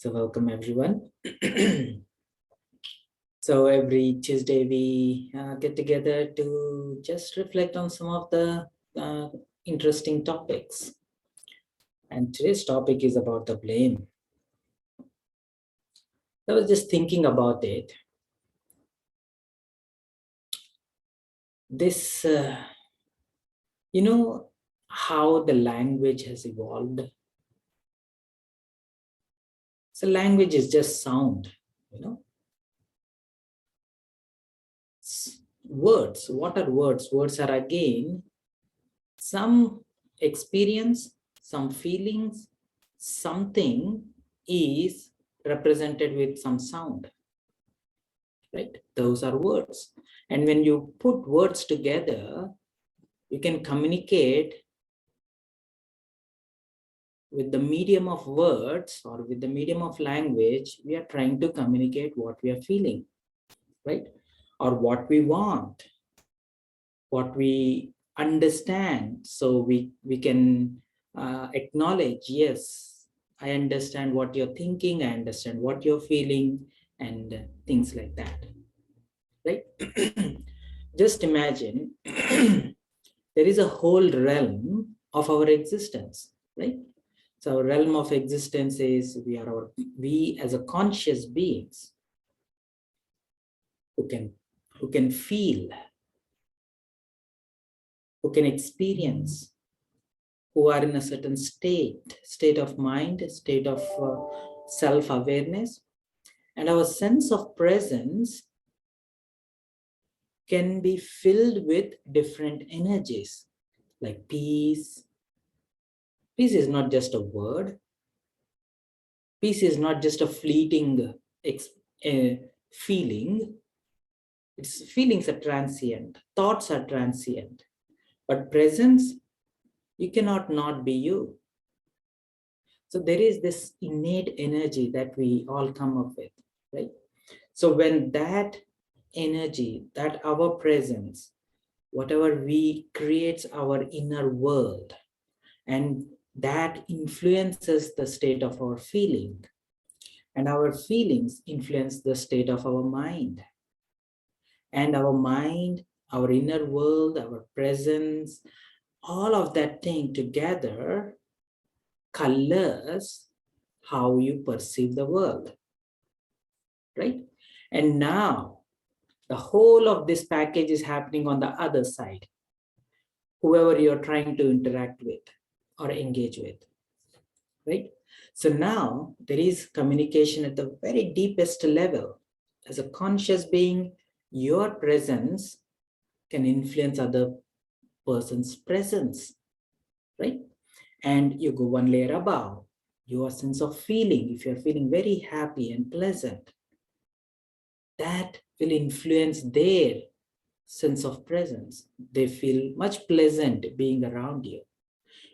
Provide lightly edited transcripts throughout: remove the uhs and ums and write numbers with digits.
So welcome everyone. So every Tuesday we get together to just reflect on some of the interesting topics. And today's topic is about the blame. I was just thinking about it. This, you know, how the language has evolved. So language is just sound, you know. Words, what are words? Words are again some experience, some feelings, something is represented with some sound, right? Those are words. And when you put words together, you can communicate with the medium of words or with the medium of language. We are trying to communicate what we are feeling, right? Or what we want, what we understand. So we can acknowledge, yes, I understand what you're thinking, I understand what you're feeling, and things like that, right? Just imagine there is a whole realm of our existence, right? So our realm of existence is we as a conscious beings who can feel, who can experience, who are in a certain state of mind, state of self-awareness. And our sense of presence can be filled with different energies like peace. Peace is not just a word. Peace is not just a fleeting feeling. Feelings are transient. Thoughts are transient. But presence, you cannot not be you. So there is this innate energy that we all come up with, right? So when that energy, that our presence, whatever we creates our inner world, and that influences the state of our feeling, and our feelings influence the state of our mind, and our mind, our inner world, our presence, all of that thing together colors how you perceive the world, right? And now the whole of this package is happening on the other side, whoever you're trying to interact with or engage with, right? So now there is communication at the very deepest level. As a conscious being, your presence can influence other person's presence, right? And you go one layer above, your sense of feeling. If you're feeling very happy and pleasant, that will influence their sense of presence. They feel much pleasant being around you.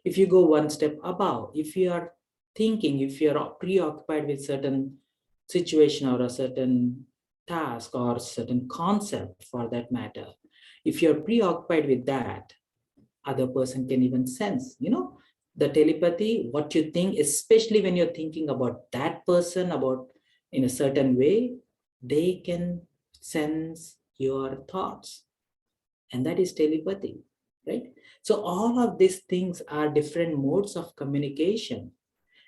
If you go one step above, if you are thinking, if you're preoccupied with certain situation or a certain task or certain concept for that matter, if you're preoccupied with that, other person can even sense, you know, the telepathy, what you think, especially when you're thinking about that person, about in a certain way, they can sense your thoughts. And that is telepathy, right? So all of these things are different modes of communication.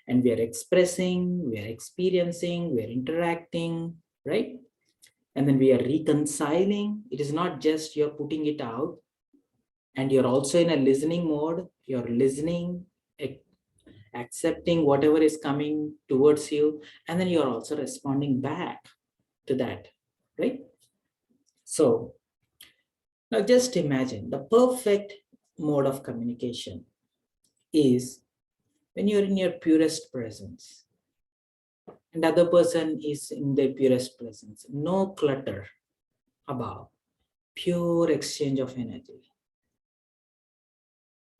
And we are expressing, we are experiencing, we are interacting, right? And then we are reconciling. It is not just you're putting it out, and you're also in a listening mode. You're listening, accepting whatever is coming towards you, and then you're also responding back to that, right? So now just imagine the perfect mode of communication is when you're in your purest presence and the other person is in their purest presence. No clutter about, pure exchange of energy.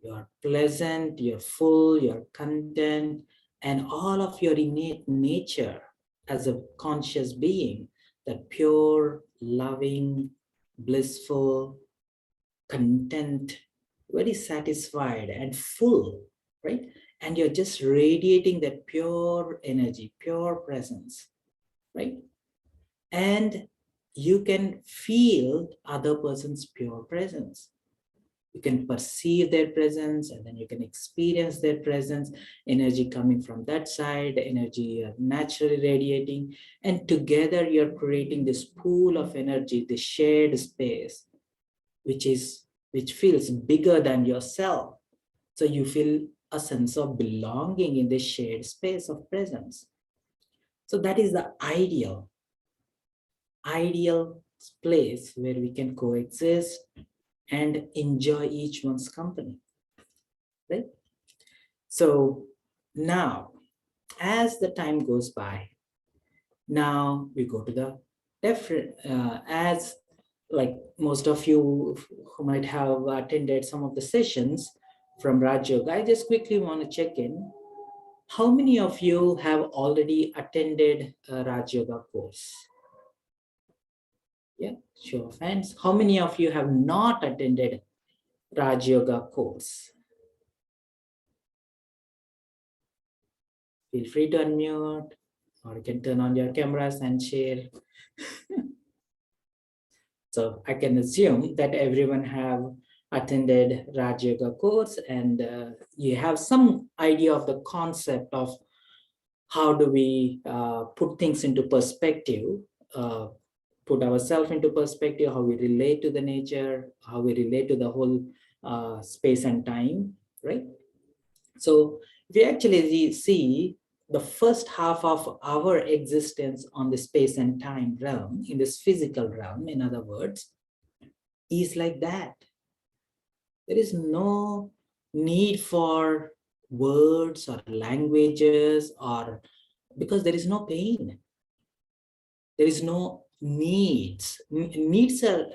You're pleasant, you're full, you're content, and all of your innate nature as a conscious being, that pure, loving, blissful, content, very satisfied and full, right? and you're just radiating that pure energy, pure presence, right? And you can feel other person's pure presence. You can perceive their presence, and then you can experience their presence, energy coming from that side, energy naturally radiating, and together you're creating this pool of energy, this shared space, which feels bigger than yourself. So you feel a sense of belonging in this shared space of presence. So that is the ideal place where we can coexist and enjoy each one's company, right? So now, as the time goes by, now we go to the different, as like most of you who might have attended some of the sessions from Raj Yoga, I just quickly want to check in. How many of you have already attended a Raj Yoga course? Yeah, show of hands. How many of you have not attended Raj Yoga course? Feel free to unmute, or you can turn on your cameras and share. So I can assume that everyone have attended Raj Yoga course, and you have some idea of the concept of how do we put things into perspective, uh, put ourselves into perspective, how we relate to the nature, how we relate to the whole space and time, right? So if you actually see the first half of our existence on the space and time realm, in this physical realm, in other words, is like that. There is no need for words or languages, or because there is no pain. There is no needs. Needs are,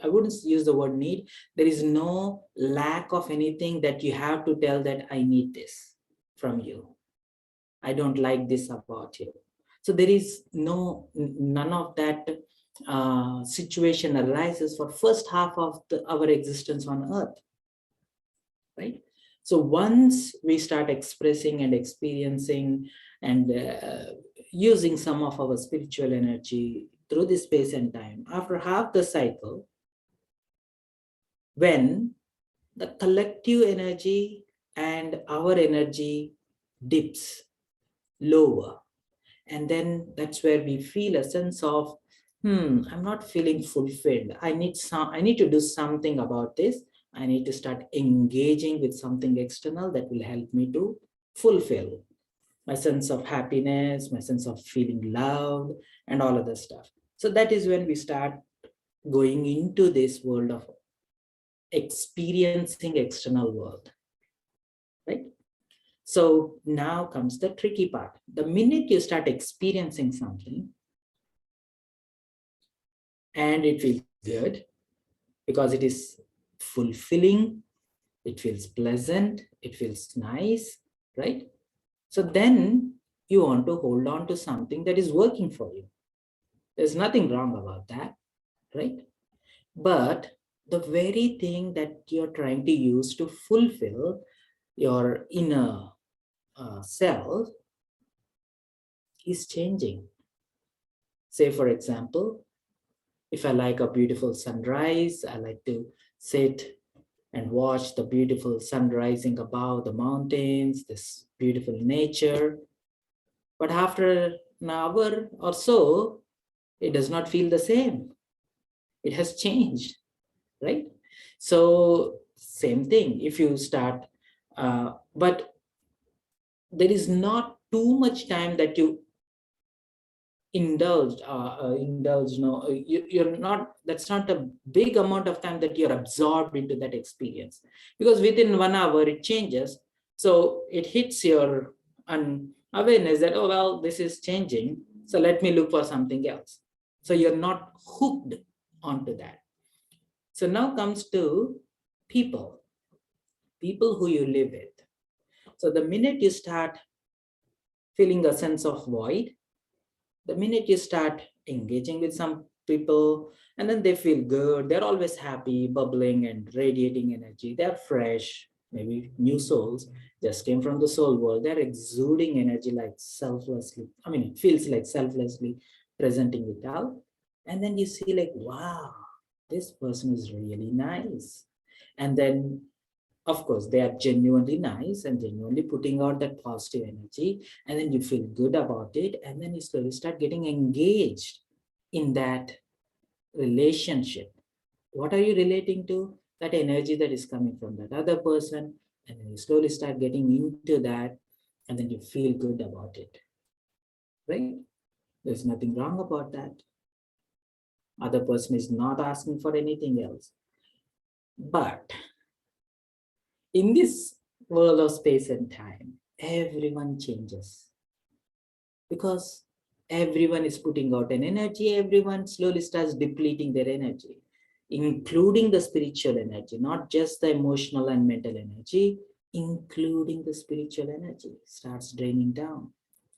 I wouldn't use the word need. There is no lack of anything that you have to tell that I need this from you. I don't like this about you. So there is none of that situation arises for first half of our existence on earth, right? So once we start expressing and experiencing and using some of our spiritual energy through the space and time, after half the cycle, when the collective energy and our energy dips lower, and then that's where we feel a sense of, I'm not feeling fulfilled. I need to do something about this. I need to start engaging with something external that will help me to fulfill my sense of happiness, my sense of feeling loved, and all of the stuff. So that is when we start going into this world of experiencing external world, right? So now comes the tricky part. The minute you start experiencing something and it feels good because it is fulfilling, it feels pleasant, it feels nice, right? So then you want to hold on to something that is working for you. There's nothing wrong about that, right? But the very thing that you're trying to use to fulfill your inner self is changing. Say, for example, if I like a beautiful sunrise, I like to sit and watch the beautiful sun rising above the mountains, this beautiful nature. But after an hour or so, it does not feel the same. It has changed, right? So same thing, if you start, but there is not too much time that you indulge, no, you're not, that's not a big amount of time that you're absorbed into that experience, because within 1 hour it changes. So it hits your awareness that, oh, well, this is changing, so let me look for something else. So you're not hooked onto that. So now comes to people who you live with. So the minute you start feeling a sense of void, the minute you start engaging with some people, and then they feel good, they're always happy, bubbling and radiating energy, they're fresh, maybe new souls just came from the soul world. They're exuding energy like selflessly. I mean, it feels like selflessly presenting it out. And then you see like, wow, this person is really nice. And then, of course, they are genuinely nice and genuinely putting out that positive energy. And then you feel good about it. And then you slowly start getting engaged in that relationship. What are you relating to? That energy that is coming from that other person. And then you slowly start getting into that. And then you feel good about it. Right? There's nothing wrong about that. Other person is not asking for anything else. But in this world of space and time, everyone changes because everyone is putting out an energy. Everyone slowly starts depleting their energy, including the spiritual energy, not just the emotional and mental energy, including the spiritual energy starts draining down,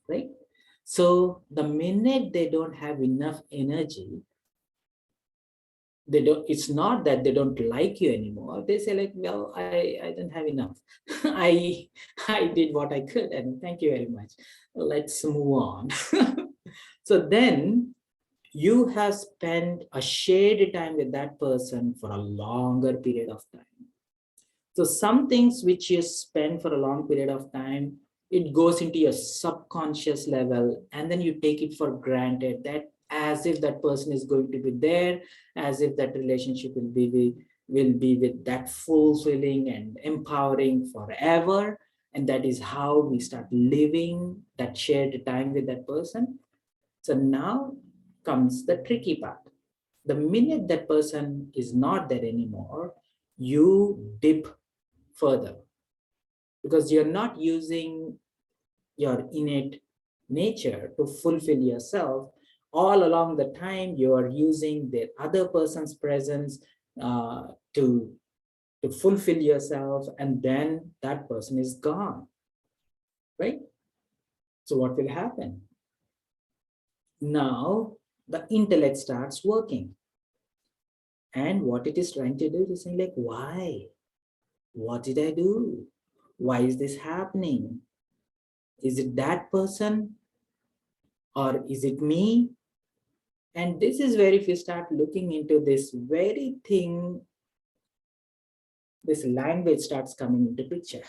right? So the minute they don't have enough energy, they don't, it's not that they don't like you anymore. They say like, well, I didn't have enough. I did what I could, and thank you very much. Let's move on. So then you have spent a shared time with that person for a longer period of time. So some things which you spend for a long period of time, it goes into your subconscious level, and then you take it for granted that as if that person is going to be there, as if that relationship will be with that fulfilling and empowering forever. And that is how we start living that shared time with that person. So now comes the tricky part. The minute that person is not there anymore, you dip further because you're not using your innate nature to fulfill yourself. All along the time you are using the other person's presence uh, to to fulfill yourself, and then that person is gone, right? So what will happen now? The intellect starts working, and what it is trying to do is saying like, why? What did I do? Why is this happening? Is it that person or is it me? And this is where if you start looking into this very thing, this language starts coming into picture.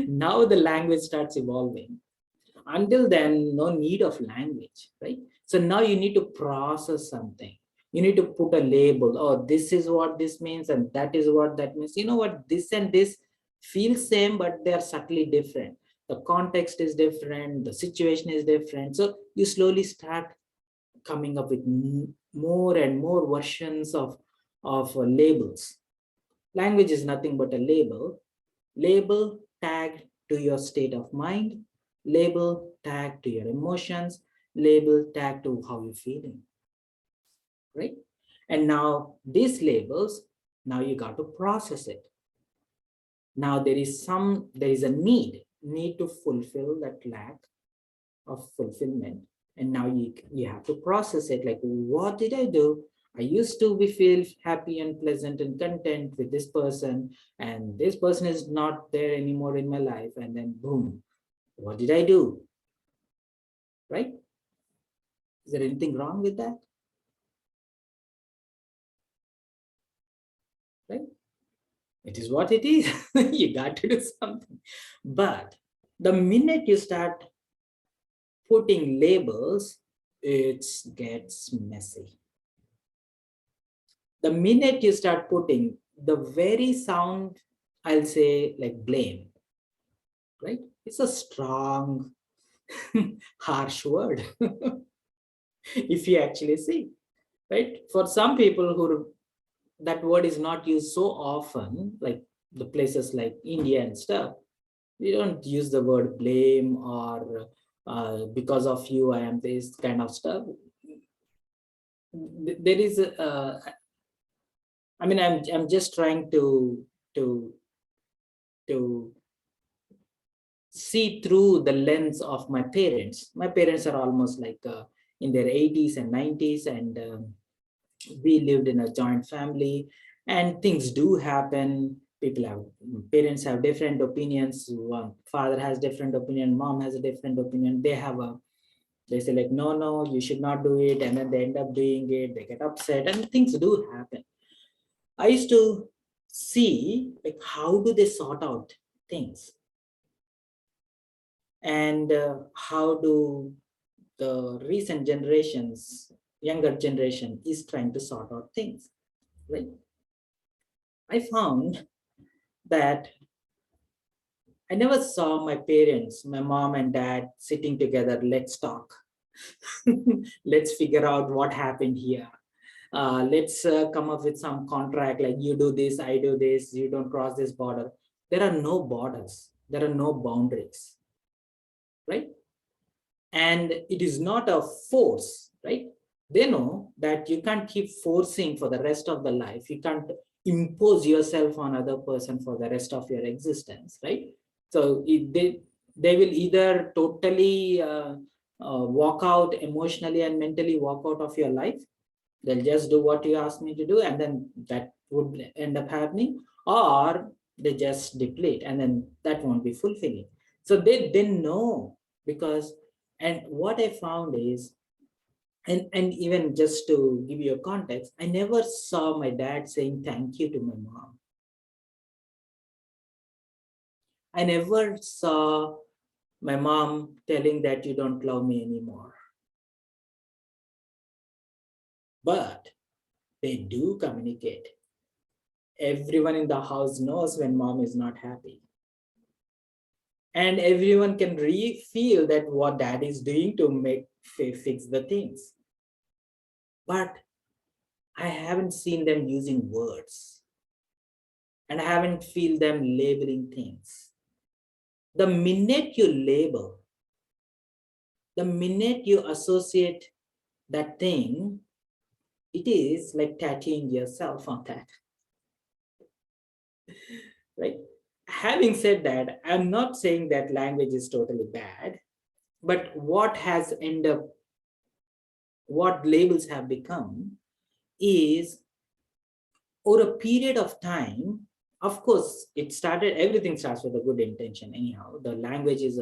Now the language starts evolving. Until then, no need of language, right? So now you need to process something. You need to put a label. Oh, this is what this means, and that is what that means. You know what? This and this feel same, but they are subtly different. The context is different, the situation is different. So you slowly start coming up with more and more versions of labels. Language is nothing but a label. Label tagged to your state of mind, label tagged to your emotions, label tagged to how you're feeling, right? And now these labels, now you got to process it. Now there is a need to fulfill that lack of fulfillment. And now you have to process it like, what did I do? I used to be feel happy and pleasant and content with this person, and this person is not there anymore in my life. And then boom, what did I do? Right? Is there anything wrong with that? Right? It is what it is. You got to do something. But the minute you start putting labels, it gets messy. The minute you start putting the very sound, I'll say like blame, right? It's a strong, harsh word. If you actually see, right? For some people who that word is not used so often, like the places like India and stuff, we don't use the word blame or because of you, I am this kind of stuff. There is, I mean, I'm just trying to to see through the lens of my parents. My parents are almost like in their 80s and 90s, and we lived in a joint family, and things do happen. parents have different opinions. One father has different opinion, mom has a different opinion. They say like, no, you should not do it. And then they end up doing it. They get upset and things do happen. I used to see like, how do they sort out things? And how do the recent generations, younger generation is trying to sort out things, right? I found that I never saw my parents, my mom and dad sitting together, let's talk. Let's figure out what happened here. Let's come up with some contract like you do this, I do this, you don't cross this border. There are no borders. There are no boundaries, right? And it is not a force, right? They know that you can't keep forcing for the rest of the life. You can't impose yourself on other person for the rest of your existence, right? So they will either totally walk out emotionally and mentally, walk out of your life. They'll just do what you ask me to do, and then that would end up happening, or they just deplete, and then that won't be fulfilling. So they didn't know, because, and what I found is, and even just to give you a context, I never saw my dad saying thank you to my mom. I never saw my mom telling that you don't love me anymore. But they do communicate. Everyone in the house knows when mom is not happy. And everyone can feel that what dad is doing to make fix the things. But I haven't seen them using words. And I haven't feel them labeling things. The minute you label, the minute you associate that thing, it is like tattooing yourself on that. Right? Having said that, I'm not saying that language is totally bad, but what has ended up, what labels have become is, over a period of time, of course, everything starts with a good intention anyhow. The language is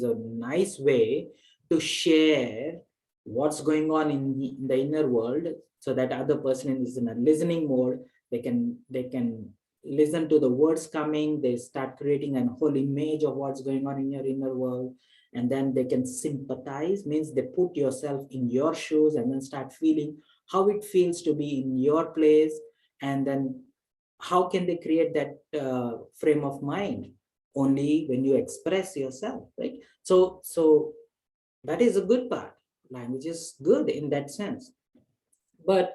a nice way to share what's going on in the inner world, so that other person is in a listening mode. They can listen to the words coming. They start creating a whole image of what's going on in your inner world, and then they can sympathize, means they put yourself in your shoes and then start feeling how it feels to be in your place. And then how can they create that frame of mind? Only when you express yourself, right? So that is a good part. Language is good in that sense. But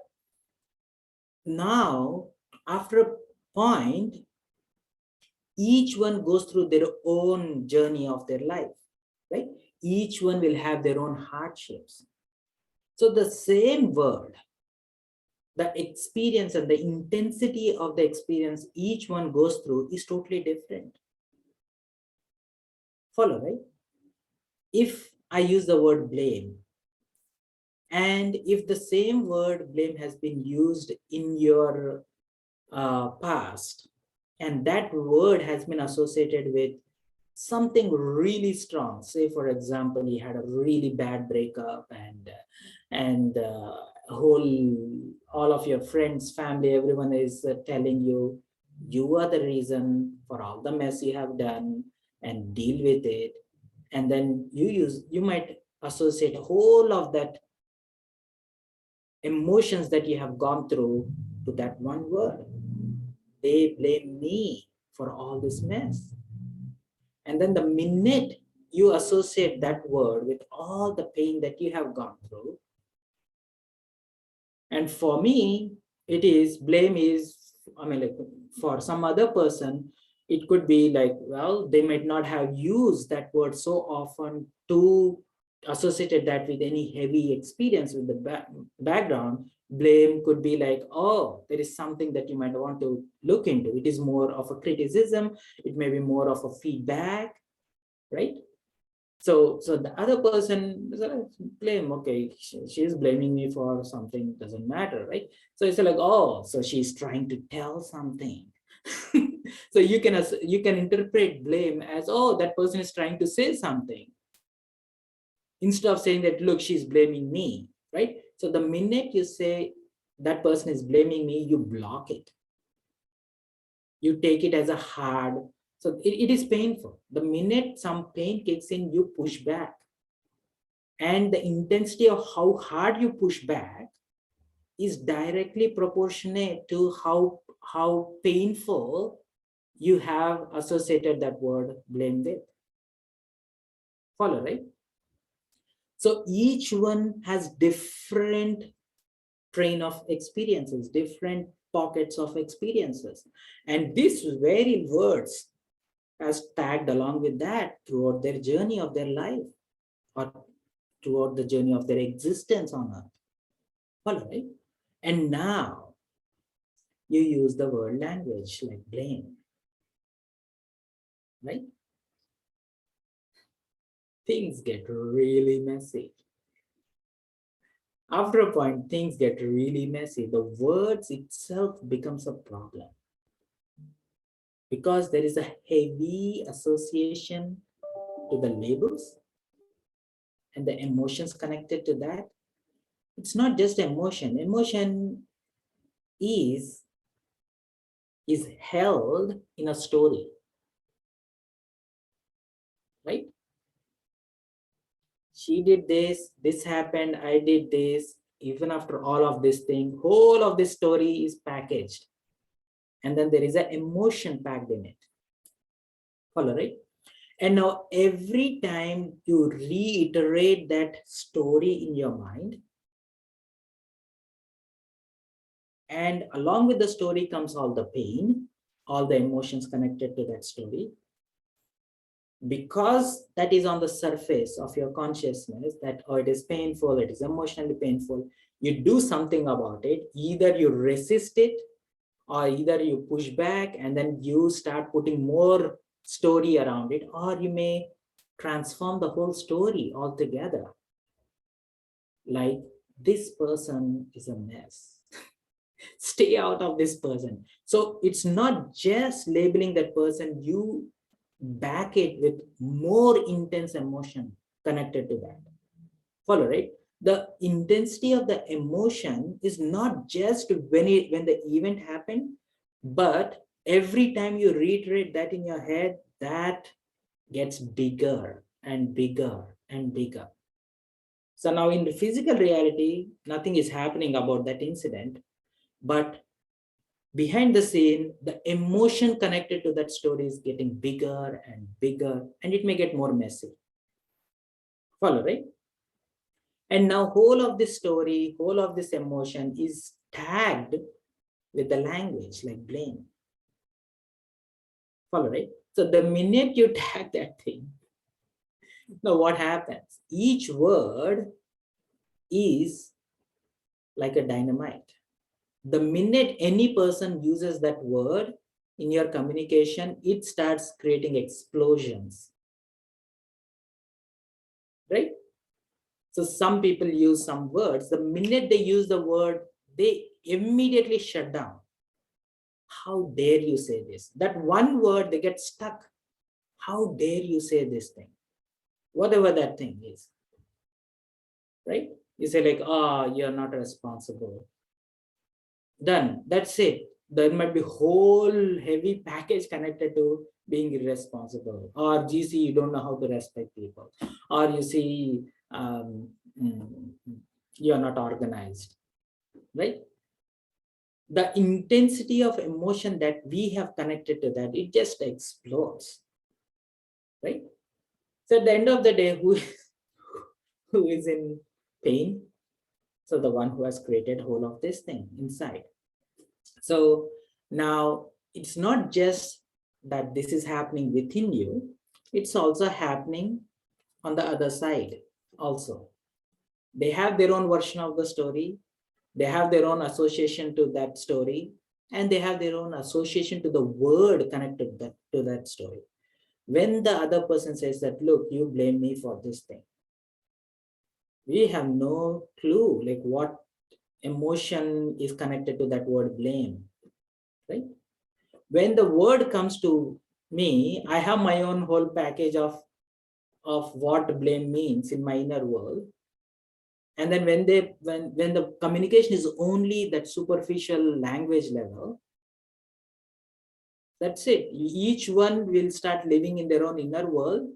now, after a point, each one goes through their own journey of their life, right? Each one will have their own hardships. So the same word, the experience and the intensity of the experience each one goes through is totally different. Follow, right? If I use the word blame, and if the same word blame has been used in your past, and that word has been associated with something really strong, say for example, you had a really bad breakup, and all of your friends, family, everyone is telling you, you are the reason for all the mess you have done, and deal with it. And then you might associate whole of that emotions that you have gone through to that one word. They blame me for all this mess. And then the minute you associate that word with all the pain that you have gone through, and for me, it is blame is, I mean, like for some other person, it could be like, well, they might not have used that word so often to associate that with any heavy experience with the background. Blame could be like, oh, there is something that you might want to look into. It is more of a criticism. It may be more of a feedback, right? So the other person blame, okay, she is blaming me for something, doesn't matter, right? So it's like, oh, so she's trying to tell something. So you can interpret blame as, oh, that person is trying to say something, instead of saying that, look, she's blaming me, right? So the minute you say that person is blaming me, you block it. You take it as a hard, so it is painful. The minute some pain kicks in, you push back. And the intensity of how hard you push back is directly proportionate to how painful you have associated that word blame with. Follow, right? So each one has different train of experiences, different pockets of experiences. And these very words has tagged along with that throughout their journey of their life, or throughout the journey of their existence on earth. Follow, right? And now you use the word language like blame, right? Things get really messy. After a point, things get really messy. The words itself becomes a problem because there is a heavy association to the labels and the emotions connected to that. It's not just emotion. Emotion is held in a story, right? She did this, this happened, I did this. Even after all of this thing, whole of this story is packaged. And then there is an emotion packed in it. Follow, right? And now every time you reiterate that story in your mind, and along with the story comes all the pain, all the emotions connected to that story, because that is on the surface of your consciousness, that, oh, it is painful, it is emotionally painful, you do something about it. Either you resist it, or either you push back and then you start putting more story around it, or you may transform the whole story altogether. Like, this person is a mess. Stay out of this person. So it's not just labeling that person, you back it with more intense emotion connected to that. Follow, right? The intensity of the emotion is not just when the event happened, but every time you reiterate that in your head, that gets bigger and bigger and bigger. So now in the physical reality, nothing is happening about that incident, but behind the scene, the emotion connected to that story is getting bigger and bigger, and it may get more messy. Follow, right? And now whole of this story, whole of this emotion is tagged with the language like blame. Follow, right? So the minute you tag that thing, now what happens? Each word is like a dynamite. The minute any person uses that word in your communication, it starts creating explosions, right? So some people use some words. The minute they use the word, they immediately shut down. How dare you say this? That one word, they get stuck. How dare you say this thing? Whatever that thing is, right? You say like, oh, you're not responsible. Done. That's it. There might be whole heavy package connected to being irresponsible. Or GC, you don't know how to respect people. Or you see, you're not organized, right? The intensity of emotion that we have connected to that, it just explodes, right? So at the end of the day, who is in pain? So the one who has created whole of this thing inside. So now it's not just that this is happening within you, it's also happening on the other side also. They have their own version of the story. They have their own association to that story, and they have their own association to the word connected to that story. When the other person says that, look, you blame me for this thing, we have no clue like what emotion is connected to that word blame, right? when the word comes to me, I have my own whole package of what blame means in my inner world. And then when the communication is only that superficial language level, that's it. Each one will start living in their own inner world.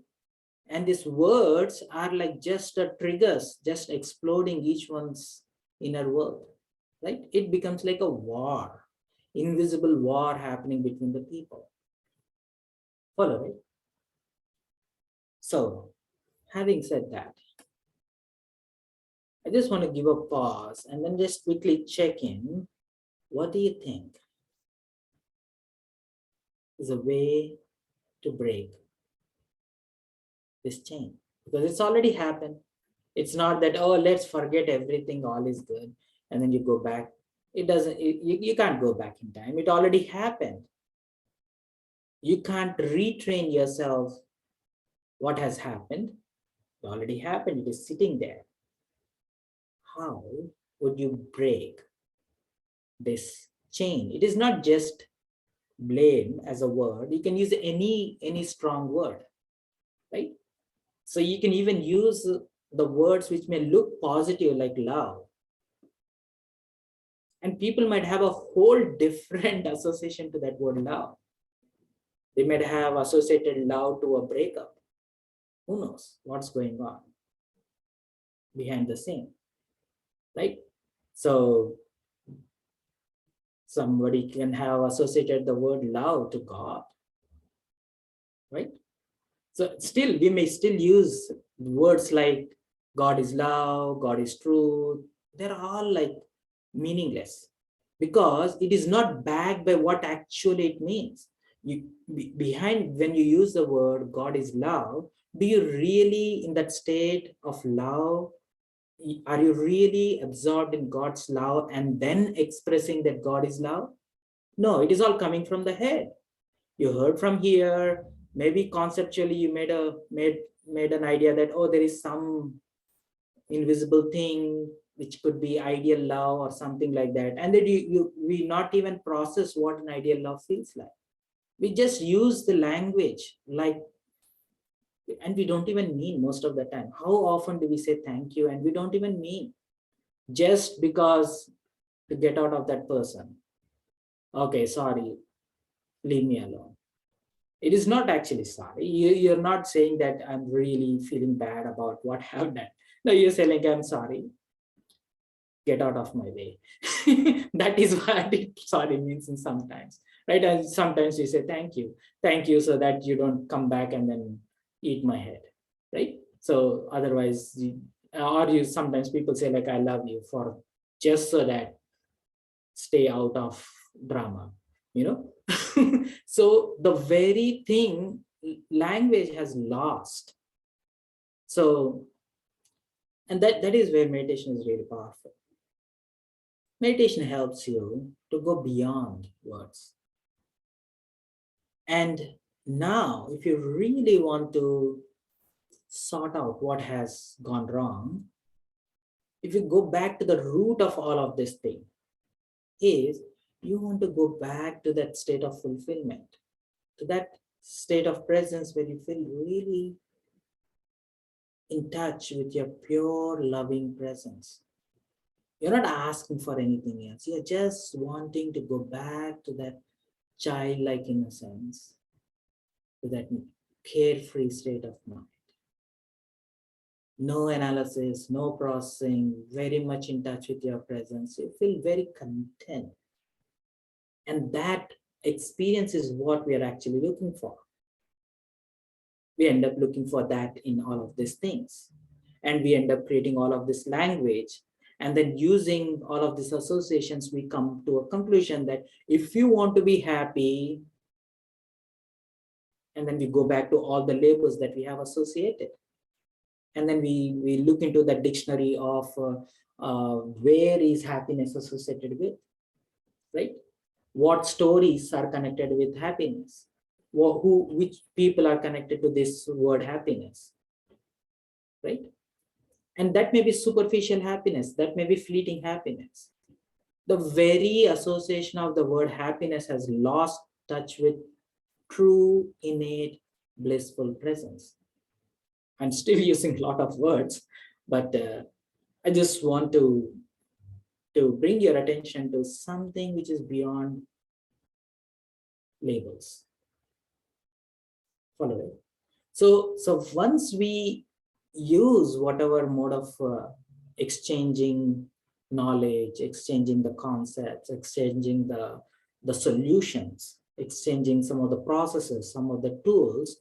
And these words are like just triggers, just exploding each one's inner world, right? It becomes like a war, invisible war happening between the people. Follow it? So, having said that, I just want to give a pause and then just quickly check in. What do you think is a way to break this chain? Because it's already happened. It's not that, oh, let's forget everything, all is good, and then you go back. It doesn't, you can't go back in time. It already happened. You can't retrain yourself what has happened. It already happened. It is sitting there. How would you break this chain? It is not just blame as a word. You can use any strong word, right? So you can even use the words which may look positive, like love. And people might have a whole different association to that word love. They might have associated love to a breakup. Who knows what's going on behind the scene, right? So somebody can have associated the word love to God, right? So still, we may still use words like God is love, God is truth. They're all like meaningless because it is not backed by what actually it means. Behind when you use the word God is love, do you really in that state of love? Are you really absorbed in God's love and then expressing that God is love? No, it is all coming from the head. You heard from here, maybe conceptually you made an idea that, oh, there is some invisible thing which could be ideal love or something like that, and then we not even process what an ideal love feels like. We just use the language like, and we don't even mean most of the time. How often do we say thank you and we don't even mean, just because to get out of that person? Okay, sorry, leave me alone. It is not actually sorry. You're not saying that I'm really feeling bad about what I've done. No, you're saying like, I'm sorry, get out of my way. That is what it sorry means in sometimes, right? And sometimes you say thank you, so that you don't come back and then eat my head, right? So otherwise, or you sometimes people say like, I love you, for just so that stay out of drama, you know. So the very thing language has lost. So, and that is where meditation is really powerful. Meditation helps you to go beyond words. And now, if you really want to sort out what has gone wrong, if you go back to the root of all of this thing, is you want to go back to that state of fulfillment, to that state of presence where you feel really in touch with your pure loving presence. You're not asking for anything else. You're just wanting to go back to that childlike innocence, to that carefree state of mind. No analysis, no processing, very much in touch with your presence. You feel very content. And that experience is what we are actually looking for. We end up looking for that in all of these things. And we end up creating all of this language. And then using all of these associations, we come to a conclusion that if you want to be happy, and then we go back to all the labels that we have associated. And then we look into the dictionary of where is happiness associated with, right? What stories are connected with happiness? Which people are connected to this word happiness, right? And that may be superficial happiness, that may be fleeting happiness. The very association of the word happiness has lost touch with true, innate, blissful presence. I'm still using a lot of words, but I just want to bring your attention to something which is beyond labels. Follow it. So once we use whatever mode of exchanging knowledge, exchanging the concepts, exchanging the solutions, exchanging some of the processes, some of the tools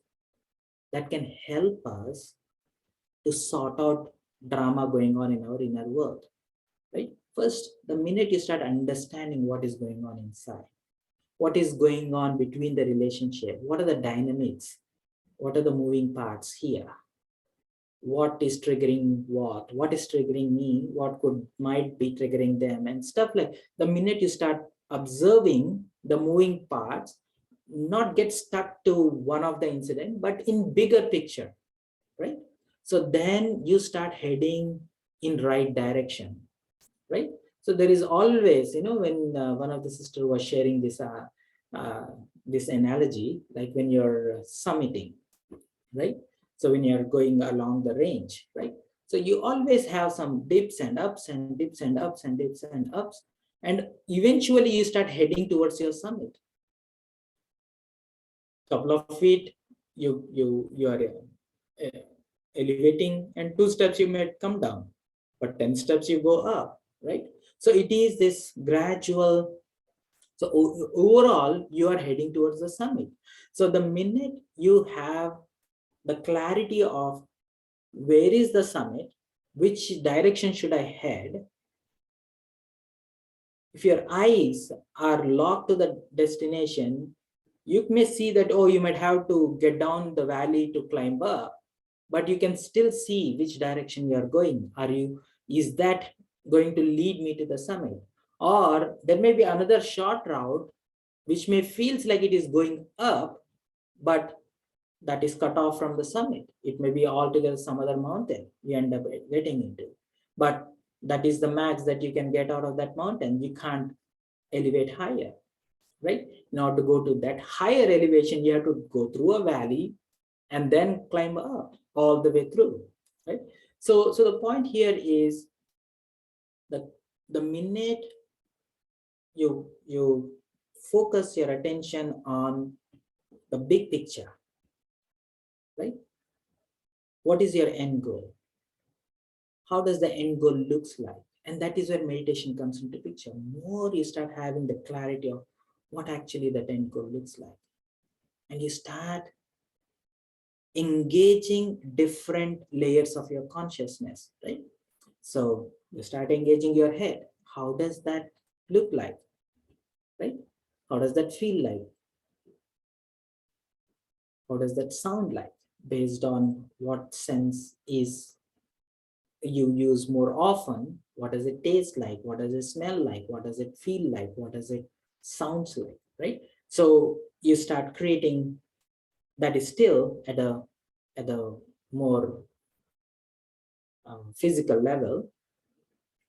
that can help us to sort out drama going on in our inner world, right? First, the minute you start understanding what is going on inside, what is going on between the relationship, what are the dynamics, what are the moving parts here, what is triggering what is triggering me, what might be triggering them, and stuff. Like, the minute you start observing the moving parts, not get stuck to one of the incident, but in bigger picture, right? So then you start heading in right direction, right? So there is always, when one of the sisters was sharing this analogy, like when you're summiting, right? So when you're going along the range, right? So you always have some dips and ups and dips and ups and dips and ups, and eventually you start heading towards your summit. Couple of feet, you are elevating, and 2 steps you might come down, but 10 steps you go up, right? So it is this gradual. So overall, you are heading towards the summit. So the minute you have the clarity of where is the summit, which direction should I head, if your eyes are locked to the destination, you may see that, oh, you might have to get down the valley to climb up, but you can still see which direction you are going. Is that going to lead me to the summit? Or there may be another short route which may feels like it is going up, but that is cut off from the summit. It may be altogether some other mountain you end up getting into, but that is the max that you can get out of that mountain. You can't elevate higher, right? In order to go to that higher elevation, you have to go through a valley and then climb up all the way through, right? So the point here is that the minute you focus your attention on the big picture, right? What is your end goal? How does the end goal looks like? And that is where meditation comes into picture. More you start having the clarity of what actually that end goal looks like, and you start engaging different layers of your consciousness, right? So you start engaging your head. How does that look like, right? How does that feel like? How does that sound like? Based on what sense is you use more often, what does it taste like? What does it smell like? What does it feel like? What does it sounds like, right? So you start creating that is still at a more physical level,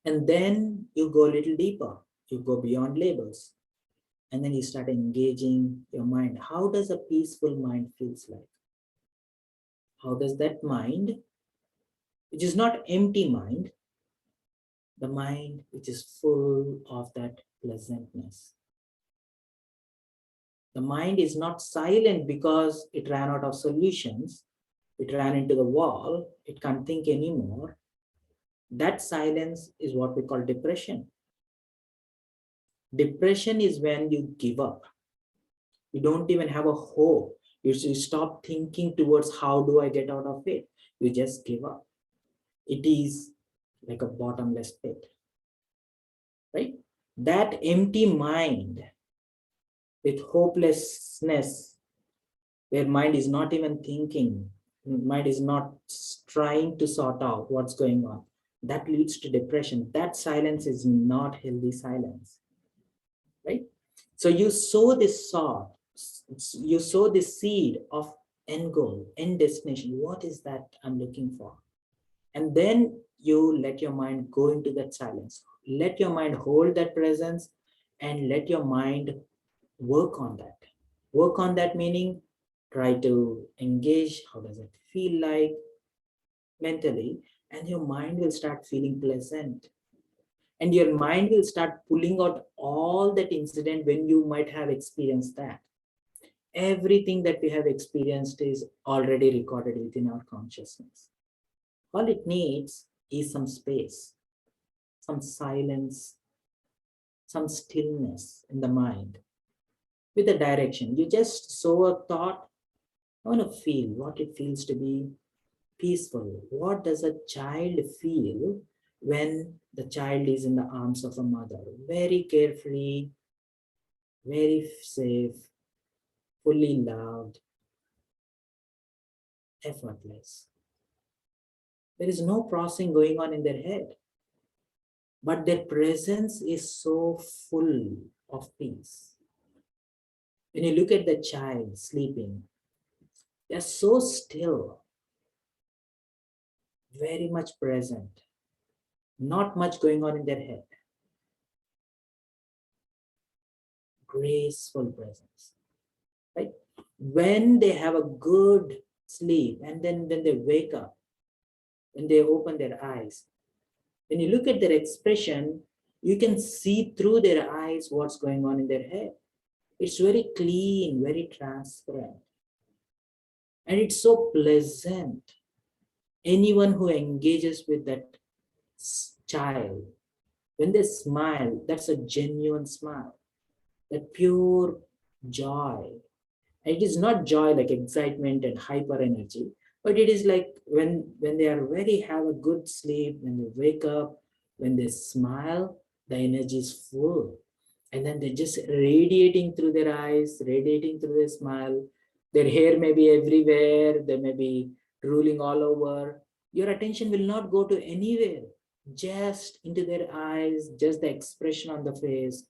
and then you go a little deeper. You go beyond labels, and then you start engaging your mind. How does a peaceful mind feels like? How does that mind, which is not empty mind, the mind which is full of that pleasantness? The mind is not silent because it ran out of solutions, it ran into the wall, it can't think anymore. That silence is what we call depression. Depression is when you give up. You don't even have a hope. You stop thinking towards how do I get out of it. You just give up. It is like a bottomless pit, right? That empty mind with hopelessness, where mind is not even thinking, mind is not trying to sort out what's going on, that leads to depression. That silence is not healthy silence, right? So you sow this sort, you sow this seed of end goal, end destination. What is that I'm looking for? And then you let your mind go into that silence. Let your mind hold that presence and let your mind work on that. Work on that meaning, try to engage. How does it feel like mentally? And your mind will start feeling pleasant. And your mind will start pulling out all that incident when you might have experienced that. Everything that we have experienced is already recorded within our consciousness. All it needs is some space, some silence, some stillness in the mind with a direction. You just sow a thought. I want to feel what it feels to be peaceful. What does a child feel when the child is in the arms of a mother? Very carefree, very safe, fully loved, effortless. There is no processing going on in their head, but their presence is so full of peace. When you look at the child sleeping, they're so still, very much present, not much going on in their head. Graceful presence, right? When they have a good sleep and then when they wake up, when they open their eyes, when you look at their expression, you can see through their eyes what's going on in their head. It's very clean, very transparent. And it's so pleasant. Anyone who engages with that child, when they smile, that's a genuine smile, that pure joy. And it is not joy like excitement and hyper energy, but it is like when they are very have a good sleep, when they wake up, when they smile, the energy is full. And then they're just radiating through their eyes, radiating through their smile. Their hair may be everywhere, they may be drooling all over. Your attention will not go to anywhere, just into their eyes, just the expression on the face.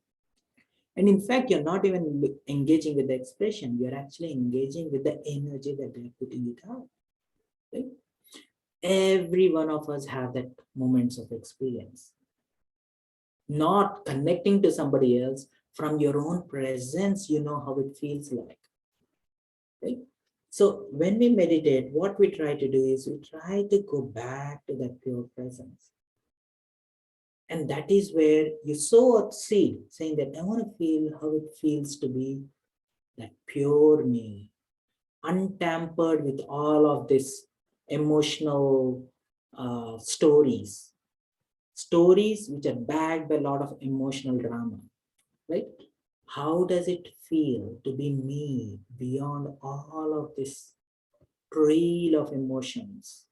And in fact, you're not even engaging with the expression, you're actually engaging with the energy that they're putting it out. Right? Every one of us have that moments of experience. Not connecting to somebody else, from your own presence, you know how it feels like. Right? So when we meditate, what we try to do is we try to go back to that pure presence. And that is where you sow a seed, saying that I want to feel how it feels to be that pure me, untampered with all of this emotional stories which are backed by a lot of emotional drama, right? How does it feel to be me beyond all of this trail of emotions,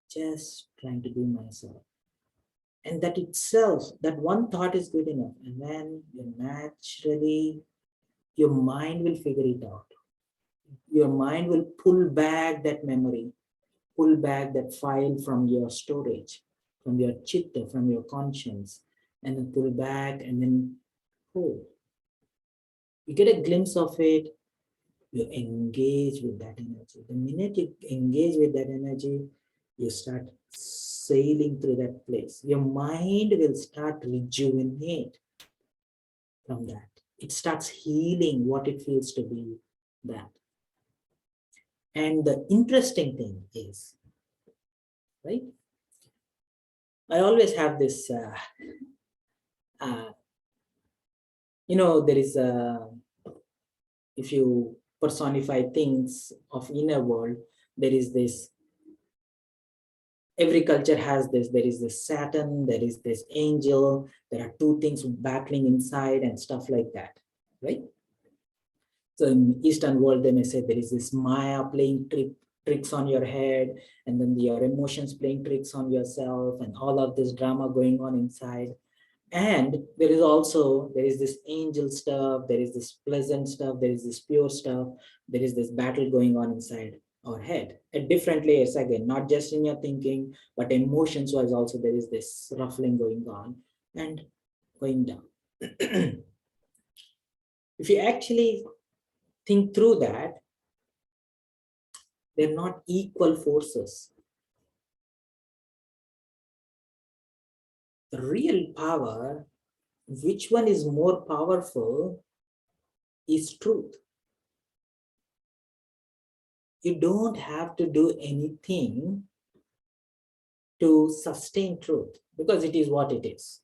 just trying to be myself? And that itself, that one thought is good enough. And then you naturally, your mind will figure it out. Your mind will pull back that memory, pull back that file from your storage, from your chitta, from your conscience, and then pull back and then, oh, you get a glimpse of it, you engage with that energy. The minute you engage with that energy, you start sailing through that place. Your mind will start rejuvenate from that. It starts healing what it feels to be that. And the interesting thing is, right? I always have this, uh, there is a, if you personify things of inner world, there is this, every culture has this, there is this Saturn, there is this angel, there are two things battling inside and stuff like that, right? So in Eastern world, they may say there is this Maya playing tricks on your head, and then your emotions playing tricks on yourself, and all of this drama going on inside. And there is this angel stuff, there is this pleasant stuff, there is this pure stuff, there is this battle going on inside our head at different layers again, not just in your thinking, but emotions wise also there is this ruffling going on and going down. If you actually think through that, they're not equal forces. The real power, which one is more powerful, is truth. You don't have to do anything to sustain truth because it is what it is.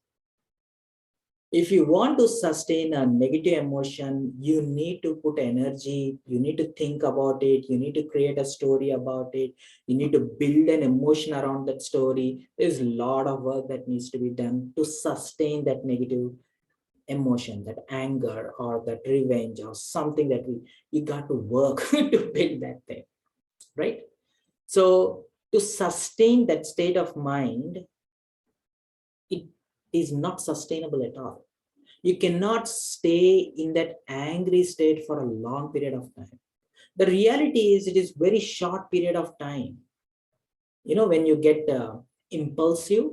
If you want to sustain a negative emotion, you need to put energy, you need to think about it, you need to create a story about it, you need to build an emotion around that story. There's a lot of work that needs to be done to sustain that negative emotion, that anger or that revenge or something that you got to work to build that thing, right? So to sustain that state of mind, it is not sustainable at all. You cannot stay in that angry state for a long period of time. The reality is it is very short period of time. You know, when you get impulsive,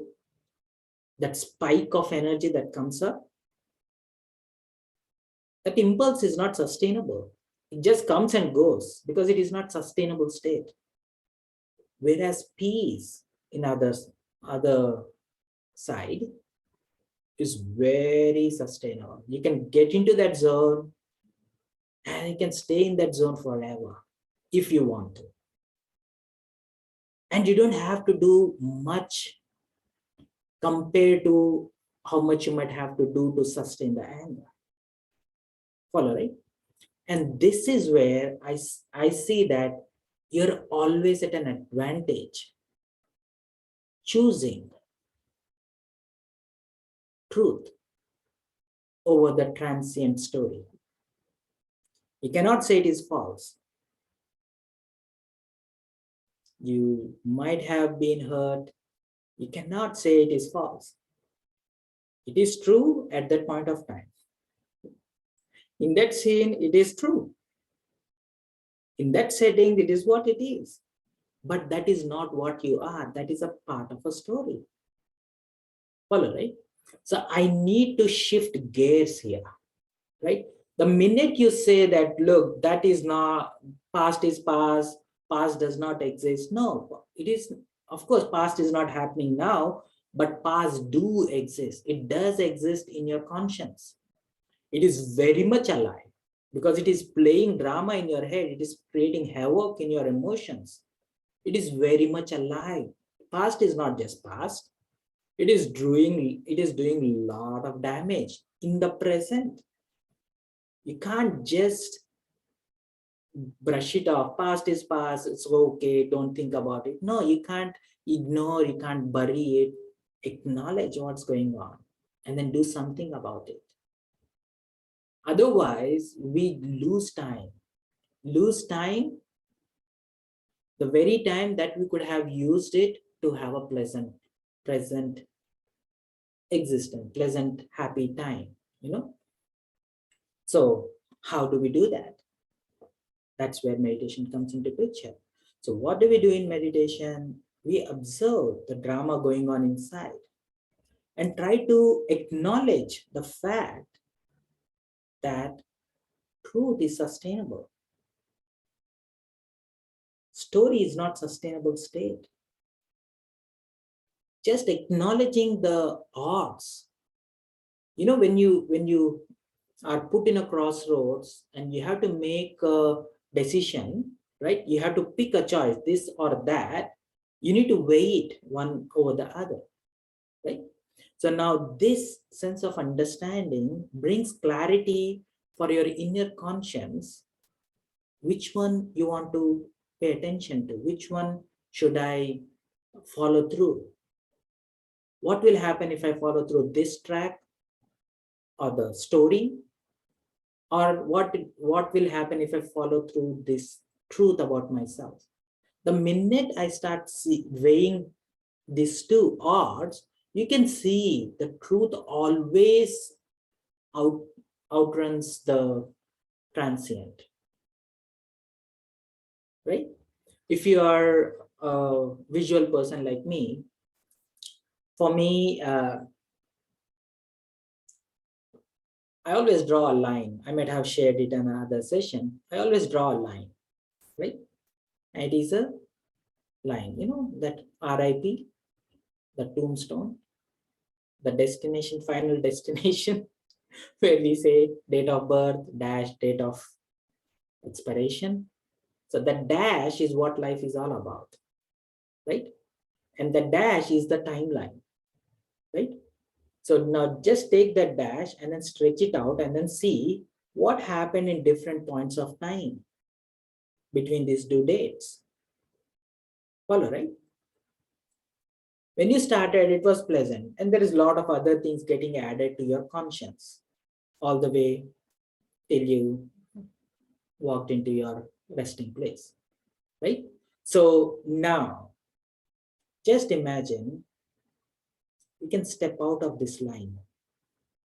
that spike of energy that comes up, that impulse is not sustainable. It just comes and goes because it is not sustainable state. Whereas peace in other side is very sustainable. You can get into that zone and you can stay in that zone forever if you want to. And you don't have to do much compared to how much you might have to do to sustain the anger. Follow, right? And this is where I see that you're always at an advantage choosing truth over the transient story. You cannot say it is false. You might have been hurt. You cannot say it is false. It is true at that point of time. In that scene, it is true. In that setting, it is what it is. But that is not what you are. That is a part of a story. Follow, right? So I need to shift gears here, right? The minute you say that, look, that is not, past is past, past does not exist. No, it is, of course, past is not happening now, but past do exist. It does exist in your conscience. It is very much alive because it is playing drama in your head. It is creating havoc in your emotions. It is very much alive. Past is not just past. It is doing a lot of damage in the present. You can't just brush it off. Past is past. It's okay. Don't think about it. No, you can't ignore. You can't bury it. Acknowledge what's going on and then do something about it. Otherwise, we lose time. Lose time, the very time that we could have used it to have a pleasant, present existence, pleasant, happy time, you know? So how do we do that? That's where meditation comes into picture. So what do we do in meditation? We observe the drama going on inside and try to acknowledge the fact that truth is sustainable. Story is not sustainable state. Just acknowledging the odds. You know, when you are put in a crossroads and you have to make a decision, right? You have to pick a choice, this or that. You need to weigh it one over the other, right? So now this sense of understanding brings clarity for your inner conscience. Which one you want to pay attention to? Which one should I follow through? What will happen if I follow through this track or the story? Or what will happen if I follow through this truth about myself? The minute I start weighing these two odds, you can see the truth always outruns the transient, right? If you are a visual person like me, for me, I always draw a line. I might have shared it in another session. I always draw a line, right? And it is a line, you know, that RIP, the tombstone, the destination, final destination, where we say date of birth dash date of expiration. So the dash is what life is all about, right? And the dash is the timeline, right? So now just take that dash and then stretch it out and then see what happened in different points of time between these due dates. Follow, right? When you started, it was pleasant, and there is a lot of other things getting added to your conscience all the way till you walked into your resting place, right? So now just imagine you can step out of this line,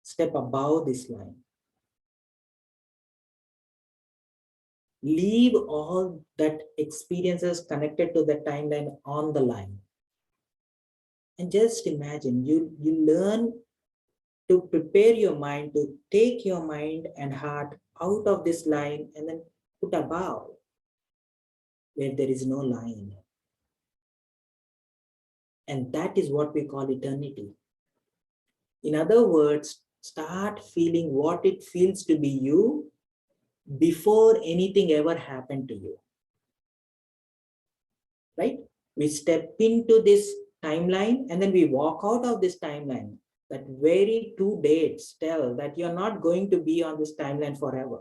step above this line, leave all that experiences connected to the timeline on the line, and just imagine you learn to prepare your mind to take your mind and heart out of this line and then put above where there is no line. And that is what we call eternity. In other words, start feeling what it feels to be you before anything ever happened to you, right? We step into this timeline and then we walk out of this timeline. That very two dates tell that you're not going to be on this timeline forever.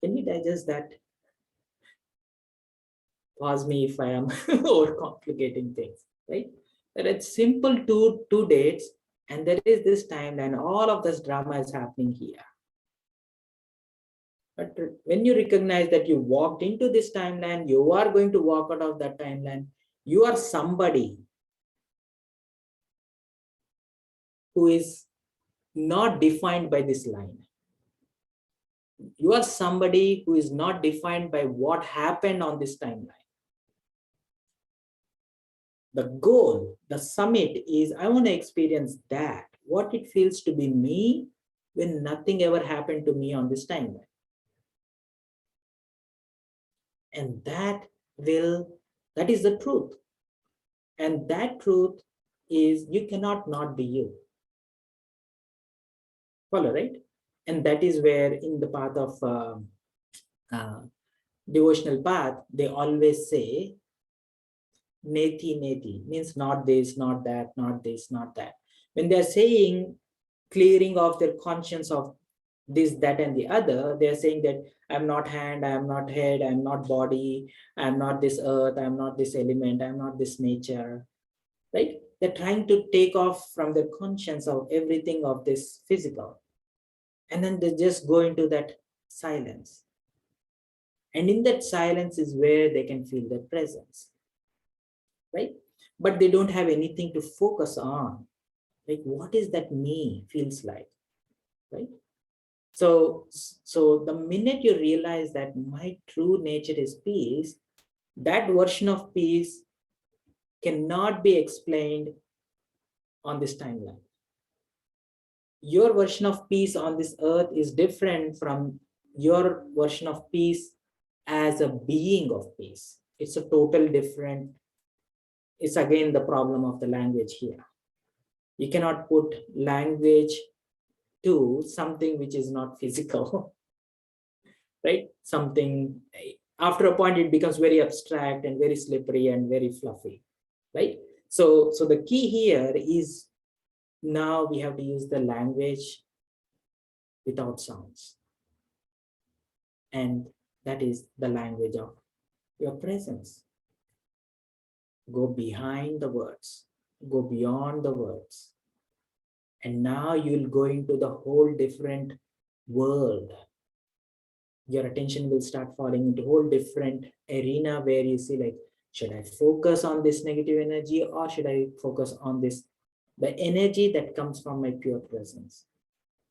Can you digest that? Pause me if I am overcomplicating things, right? That it's simple two dates, and there is this timeline. All of this drama is happening here. But when you recognize that you walked into this timeline, you are going to walk out of that timeline. You are somebody who is not defined by this line. You are somebody who is not defined by what happened on this timeline. The goal, the summit is I want to experience that, what it feels to be me when nothing ever happened to me on this timeline. And that is the truth. And that truth is you cannot not be you. Follow, right? And that is where in the path of devotional path, they always say, neti, neti, means not this, not that, not this, not that. When they're saying clearing of their conscience of this, that, and the other, they're saying that I'm not hand, I'm not head, I'm not body, I'm not this earth, I'm not this element, I'm not this nature, right? They're trying to take off from their conscience of everything of this physical. And then they just go into that silence. And in that silence is where they can feel their presence, right? But they don't have anything to focus on. Like, what is that me feels like, right? So the minute you realize that my true nature is peace, that version of peace cannot be explained on this timeline. Your version of peace on this earth is different from your version of peace as a being of peace. It's a total different. It's again the problem of the language here. You cannot put language to something which is not physical, right? Something, after a point, it becomes very abstract and very slippery and very fluffy, right? So the key here is now we have to use the language without sounds. And that is the language of your presence. Go behind the words, go beyond the words. And now you'll go into the whole different world. Your attention will start falling into a whole different arena where you see, like, should I focus on this negative energy or should I focus on this, the energy that comes from my pure presence,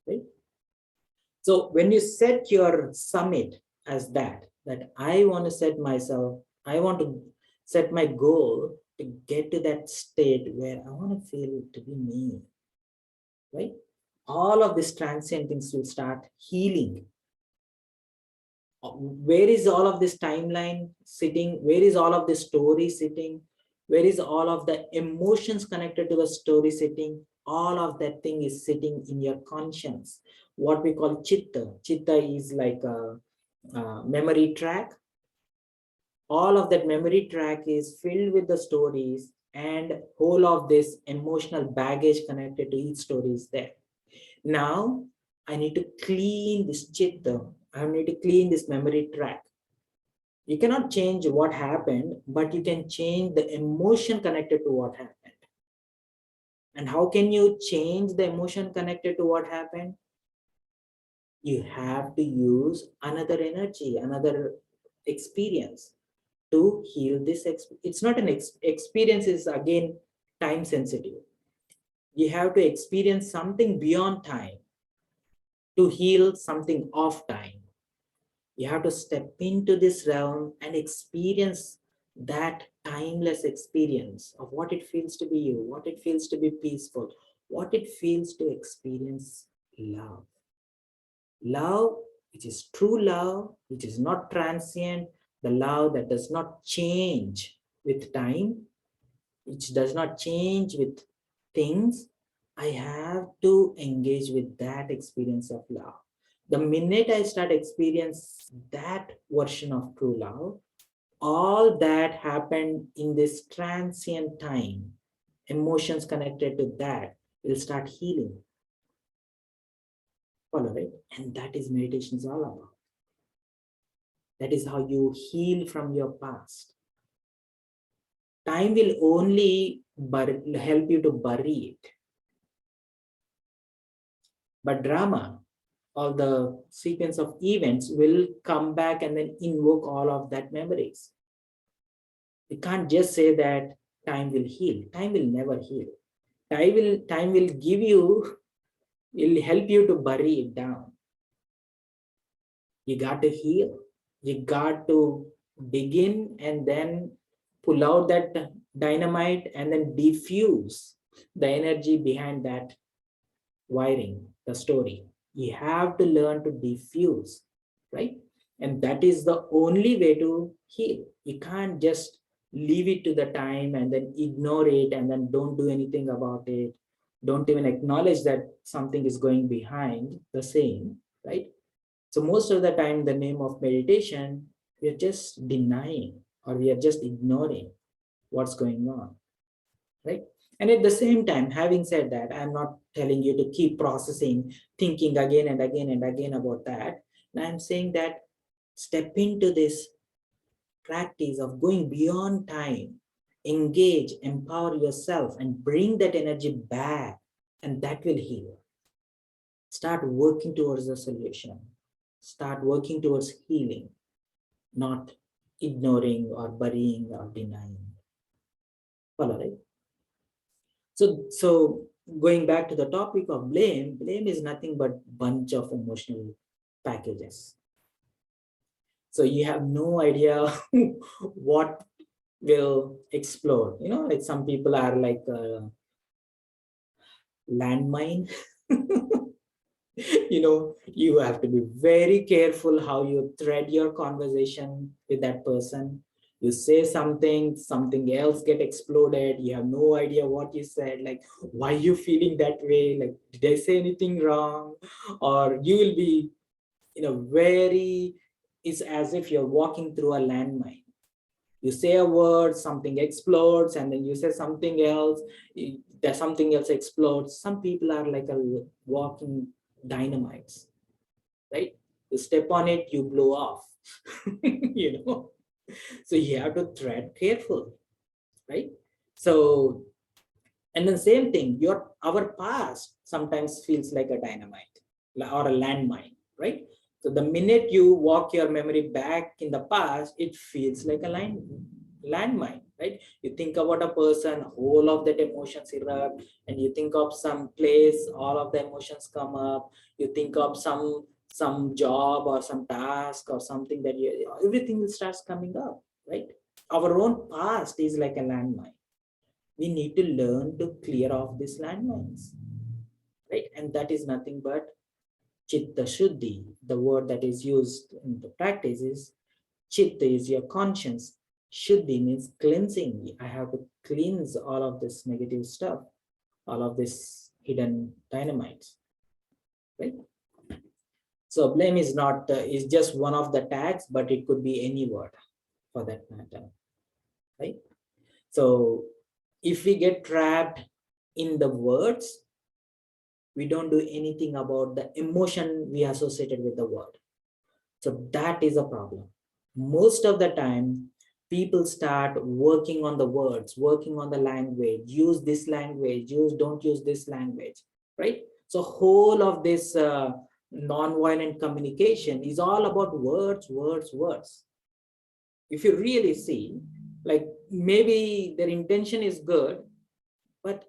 right? So when you set your summit as that I want to set myself, I want to set my goal to get to that state where I want to feel to be me, right? All of these transient things will start healing. Where is all of this timeline sitting? Where is all of this story sitting? Where is all of the emotions connected to the story sitting? All of that thing is sitting in your conscience, what we call chitta. Chitta is like memory track. All of that memory track is filled with the stories, and whole of this emotional baggage connected to each story is there. Now I need to clean this chitta. I need to clean this memory track. You cannot change what happened, but you can change the emotion connected to what happened. And how can you change the emotion connected to what happened? You have to use another energy, another experience to heal this. It's not an experience, is again time sensitive. You have to experience something beyond time to heal something of time. You have to step into this realm and experience that timeless experience of what it feels to be you, what it feels to be peaceful, what it feels to experience love. Love, which is true love, which is not transient, the love that does not change with time, which does not change with things. I have to engage with that experience of love. The minute I start experience that version of true love, all that happened in this transient time, emotions connected to that will start healing. Follow it? And that is meditation is all about. That is how you heal from your past. Time will only help you to bury it. But drama, or the sequence of events, will come back and then invoke all of that memories. You can't just say that time will heal. Time will never heal. Time will give you, will help you to bury it down. You got to heal. You got to begin and then pull out that dynamite and then diffuse the energy behind that wiring, the story. You have to learn to diffuse, right? And that is the only way to heal. You can't just leave it to the time and then ignore it and then don't do anything about it. Don't even acknowledge that something is going behind the same, right? So most of the time, the name of meditation, we are just denying or we are just ignoring what's going on, right? And at the same time, having said that, I'm not telling you to keep processing, thinking again and again and again about that. And I'm saying that step into this practice of going beyond time, engage, empower yourself, and bring that energy back, and that will heal. Start working towards the solution. Start working towards healing, not ignoring or burying or denying. Follow, right? So going back to the topic of blame is nothing but bunch of emotional packages. So you have no idea what will explode. You know, like some people are like a landmine. You know, you have to be very careful how you thread your conversation with that person. You say something, something else get exploded, you have no idea what you said, like why you feeling that way, like did I say anything wrong? Or you will be, you know, very, it's as if you're walking through a landmine. You say a word, something explodes, and then you say something else, there's something else explodes. Some people are like a walking dynamites, right? You step on it, you blow off. You know, so you have to tread careful, right? So, and then same thing, our past sometimes feels like a dynamite or a landmine, right? So the minute you walk your memory back in the past, it feels like a landmine, right? You think about a person, whole of that emotions erupt, and you think of some place, all of the emotions come up. You think of some job or some task or something that everything starts coming up, right? Our own past is like a landmine. We need to learn to clear off these landmines, right? And that is nothing but chitta shuddhi. The word that is used in the practice is chitta is your conscience. Shuddhi means cleansing. I have to cleanse all of this negative stuff, all of this hidden dynamites, right? So blame is not is just one of the tags, but it could be any word for that matter, right? So if we get trapped in the words, we don't do anything about the emotion we associated with the word. So that is a problem. Most of the time, people start working on the words, working on the language, use this language, don't use this language, right? So whole of this non-violent communication is all about words, words, words. If you really see, like maybe their intention is good, but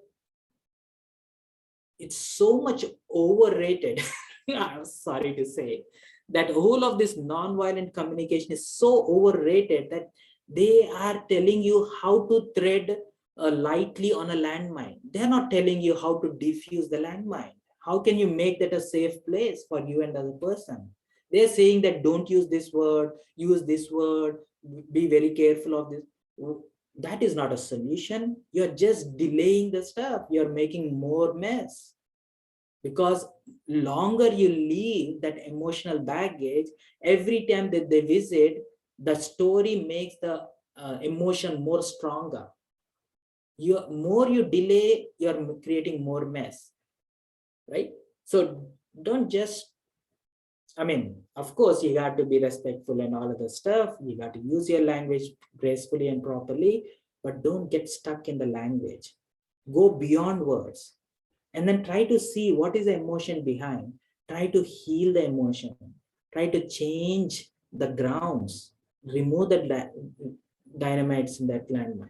it's so much overrated. I'm sorry to say that whole of this non-violent communication is so overrated that they are telling you how to tread lightly on a landmine. They're not telling you how to defuse the landmine. How can you make that a safe place for you and other person? They're saying that don't use this word, be very careful of this. That is not a solution. You're just delaying the stuff. You're making more mess, because longer you leave that emotional baggage, every time that they visit, the story makes the emotion more stronger. You more you delay, you're creating more mess, right? So don't just, I mean, of course, you got to be respectful and all of the stuff. You got to use your language gracefully and properly, but don't get stuck in the language. Go beyond words and then try to see what is the emotion behind. Try to heal the emotion. Try to change the grounds. Remove the dynamites in that landmine.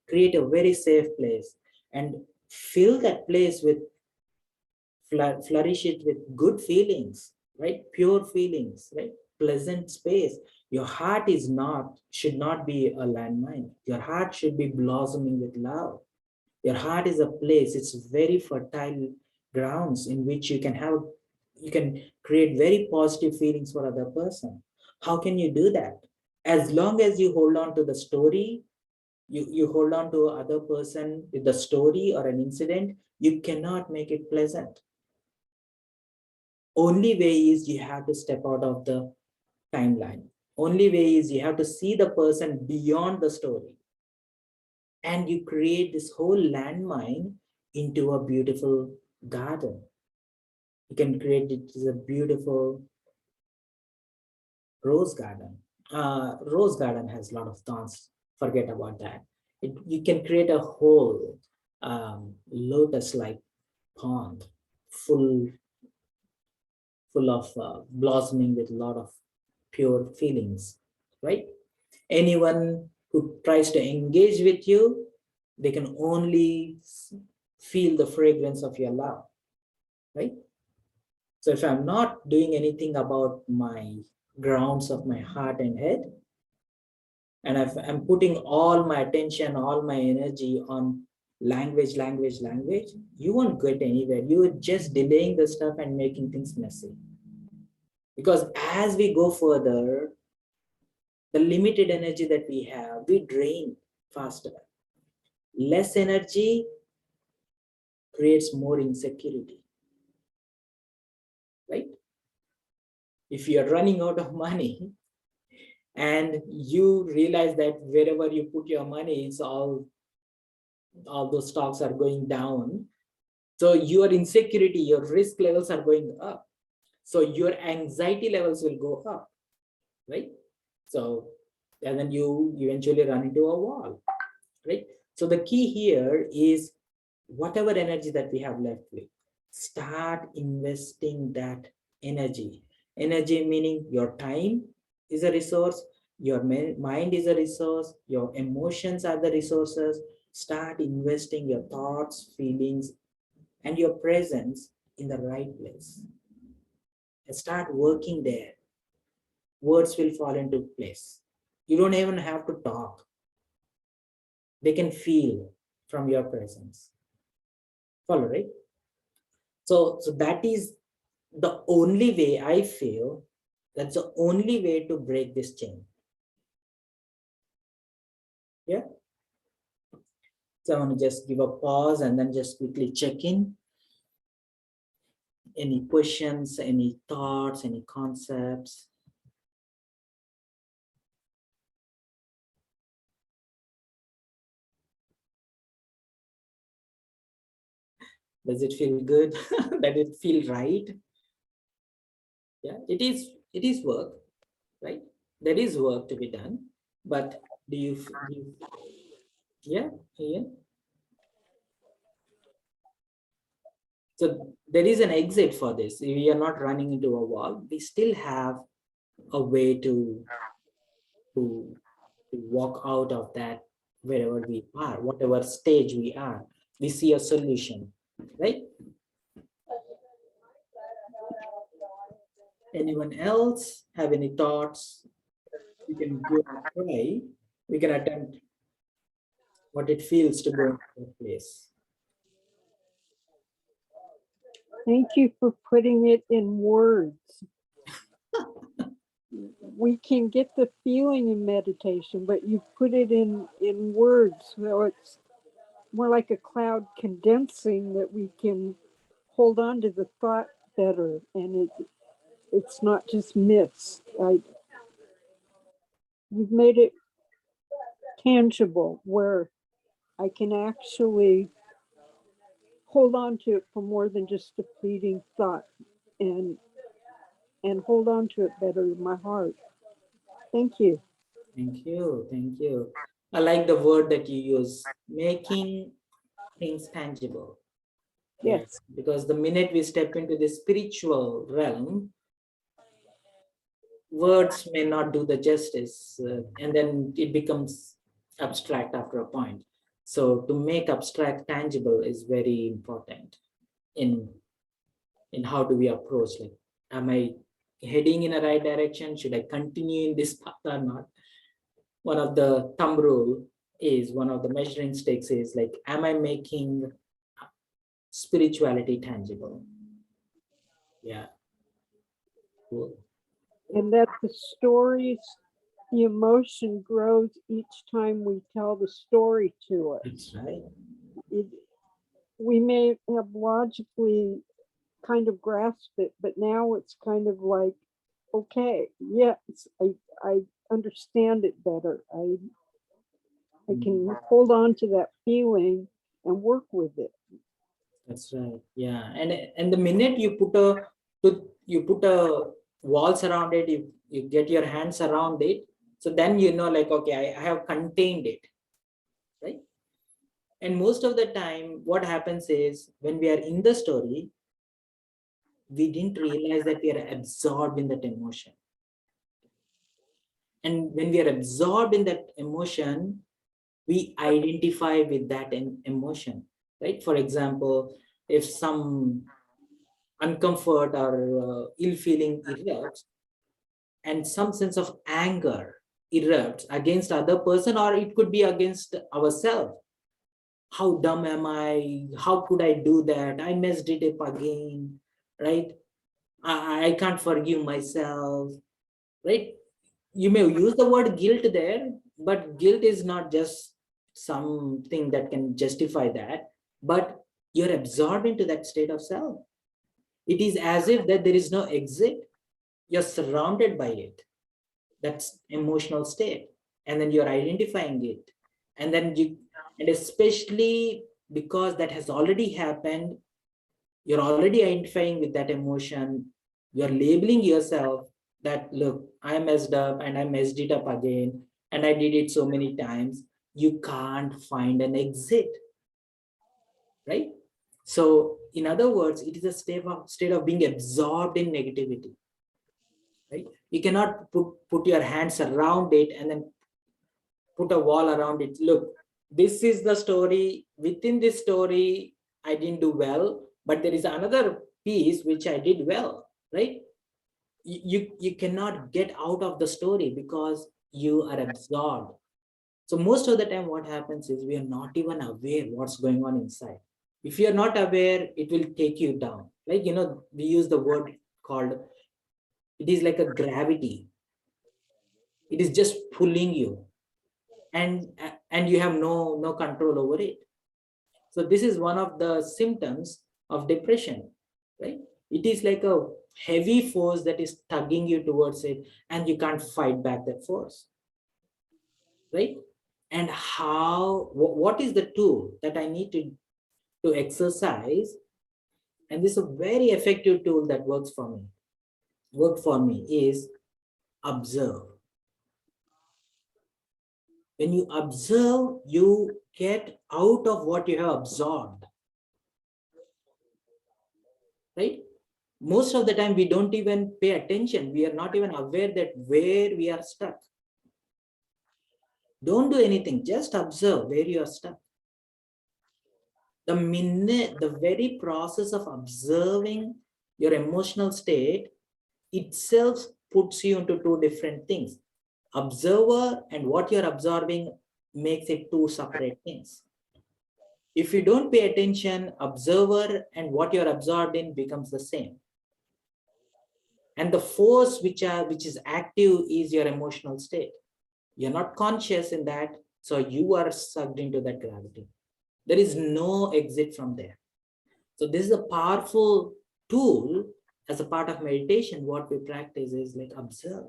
Create a very safe place and fill that place with flourish it with good feelings, right? Pure feelings, right? Pleasant space. Your heart is not, should not be a landmine. Your heart should be blossoming with love. Your heart is a place, it's very fertile grounds in which you can create very positive feelings for other person. How can you do that? As long as you hold on to the story, you hold on to other person with the story or an incident, you cannot make it pleasant. Only way is you have to step out of the timeline. Only way is you have to see the person beyond the story. And you create this whole landmine into a beautiful garden. You can create it as a beautiful rose garden. Rose garden has a lot of thorns. Forget about that. You can create a whole lotus-like pond full full of blossoming with a lot of pure feelings, right? Anyone who tries to engage with you, they can only feel the fragrance of your love, right? So if I'm not doing anything about my grounds of my heart and head, and if I'm putting all my attention, all my energy on language, you won't get anywhere. You're just delaying the stuff and making things messy. Because as we go further, the limited energy that we have, we drain faster. Less energy creates more insecurity, right? If you're running out of money and you realize that wherever you put your money, it's all those stocks are going down. So your insecurity, your risk levels are going up. So your anxiety levels will go up, right? So, and then you eventually run into a wall, right? So the key here is whatever energy that we have left with, start investing that energy. Energy meaning your time is a resource, your mind is a resource, your emotions are the resources. Start investing your thoughts, feelings, and your presence in the right place. And start working there. Words will fall into place. You don't even have to talk. They can feel from your presence. Follow, right? So that is the only way I feel, that's the only way to break this chain. Yeah. So I want to just give a pause and then just quickly check in. Any questions, any thoughts, any concepts? Does it feel good? Does it feel right? Yeah, it is work, right? There is work to be done, but yeah, yeah. So there is an exit for this. We are not running into a wall. We still have a way to, to walk out of that wherever we are, whatever stage we are. We see a solution, right? Anyone else have any thoughts? We can go and try. We can attempt what it feels to go into that place. Thank you for putting it in words. We can get the feeling in meditation, but you put it in words, so it's more like a cloud condensing that we can hold on to the thought better, and it's not just myths. You've made it tangible where I can actually hold on to it for more than just a fleeting thought, and hold on to it better in my heart. Thank you. Thank you. Thank you. I like the word that you use, making things tangible. Yeah, Yes. because the minute we step into the spiritual realm, words may not do the justice, and then it becomes abstract after a point. So to make abstract tangible is very important in how do we approach, like, am I heading in a right direction? Should I continue in this path or not? One of the thumb rule is, one of the measuring sticks is like, am I making spirituality tangible? Yeah, cool. And that the stories, the emotion grows each time we tell the story to it. That's right. it we may have logically kind of grasped it, but now it's kind of like, okay, yes, I understand it better. I can hold on to that feeling and work with it. That's right. Yeah, and the minute you put a walls around it, you get your hands around it, so then you know, like, okay, I have contained it, right? And most of the time, what happens is, when we are in the story, we didn't realize that we are absorbed in that emotion. And when we are absorbed in that emotion, we identify with that emotion, right? For example, if some uncomfort or ill feeling erupts, and some sense of anger erupts against other person, or it could be against ourselves. How dumb am I? How could I do that? I messed it up again, right? I can't forgive myself, right? You may use the word guilt there, but guilt is not just something that can justify that, but you're absorbed into that state of self. It is as if that there is no exit. You're surrounded by it. That's emotional state. And then you're identifying it. And then and especially because that has already happened, you're already identifying with that emotion. You're labeling yourself that, look, I messed up and I messed it up again. And I did it so many times. You can't find an exit, right? So in other words, it is a state of being absorbed in negativity, right? You cannot put your hands around it and then put a wall around it. Look, this is the story. Within this story, I didn't do well, but there is another piece which I did well, right? You cannot get out of the story because you are absorbed. So most of the time, what happens is, we are not even aware what's going on inside. If you're not aware, it will take you down. Like, we use the word called, it is like a gravity. It is just pulling you, and you have no control over it. So this is one of the symptoms of depression, right? It is like a heavy force that is tugging you towards it, and you can't fight back that force, right? And what is the tool that I need to exercise? And this is a very effective tool that worked for me is observe. When you observe, you get out of what you have absorbed, right? Most of the time, we don't even pay attention. We are not even aware that where we are stuck. Don't do anything, just observe where you are stuck. The very process of observing your emotional state itself puts you into two different things. Observer and what you're absorbing makes it two separate things. If you don't pay attention, observer and what you're absorbed in becomes the same. And the force which is active is your emotional state. You're not conscious in that, so you are sucked into that gravity. There is no exit from there. So this is a powerful tool as a part of meditation. What we practice is like observe.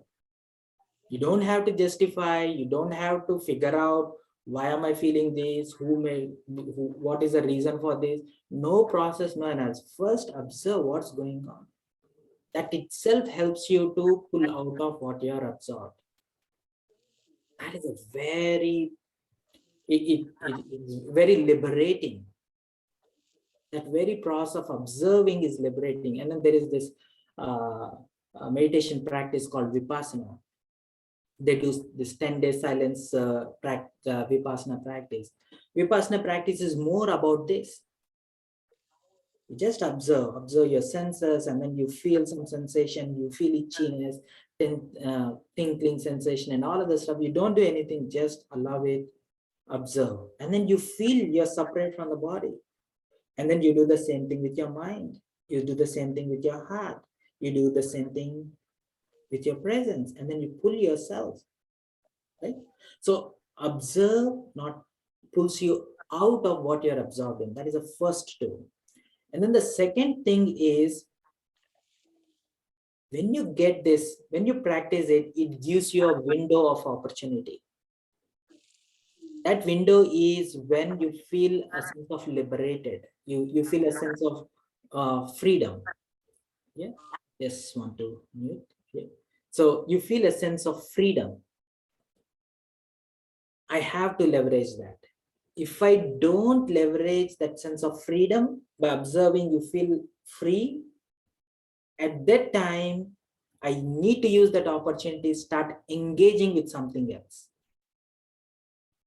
You don't have to justify, you don't have to figure out why am I feeling this, what is the reason for this. No process, no analysis. First observe what's going on. That itself helps you to pull out of what you are absorbed. That is a it's very liberating. That very process of observing is liberating. And then there is this meditation practice called Vipassana. They do this 10-day silence Vipassana practice. Vipassana practice is more about this. You just observe your senses, and then you feel some sensation, you feel itchiness, tingling sensation, and all of the stuff. You don't do anything, just allow it, observe. And then you feel you're separate from the body. And then you do the same thing with your mind. You do the same thing with your heart. You do the same thing with your presence. And then you pull yourself, right? So observe not pulls you out of what you're absorbing. That is the first tool. And then the second thing is, when you get this, when you practice it, it gives you a window of opportunity. That window is when you feel a sense of liberated. You feel a sense of freedom. Yeah, just want to mute. Yeah. So you feel a sense of freedom. I have to leverage that. If I don't leverage that sense of freedom by observing, you feel free. At that time, I need to use that opportunity, start engaging with something else.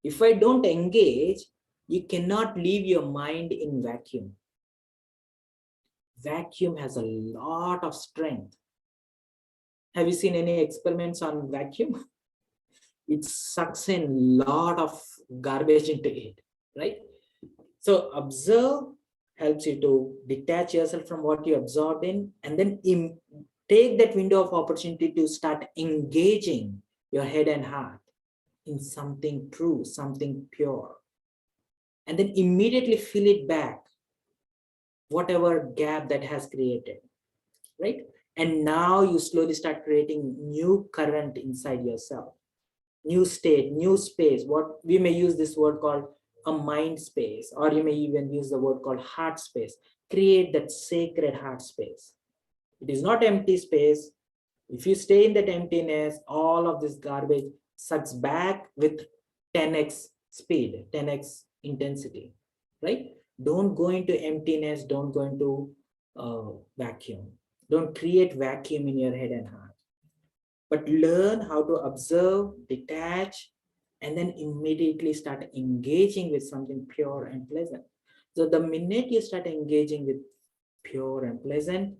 If I don't engage, you cannot leave your mind in vacuum. Vacuum has a lot of strength. Have you seen any experiments on vacuum? It sucks in a lot of garbage into it, right? So observe helps you to detach yourself from what you absorbed in, and then take that window of opportunity to start engaging your head and heart in something true, something pure. And then immediately fill it back, whatever gap that has created, right? And now you slowly start creating new current inside yourself, new state, new space. What we may use this word called a mind space, or you may even use the word called heart space. Create that sacred heart space. It is not empty space. If you stay in that emptiness, all of this garbage sucks back with 10x speed, 10x intensity, right? Don't go into emptiness, don't go into vacuum. Don't create vacuum in your head and heart. But learn how to observe, detach, and then immediately start engaging with something pure and pleasant. So the minute you start engaging with pure and pleasant,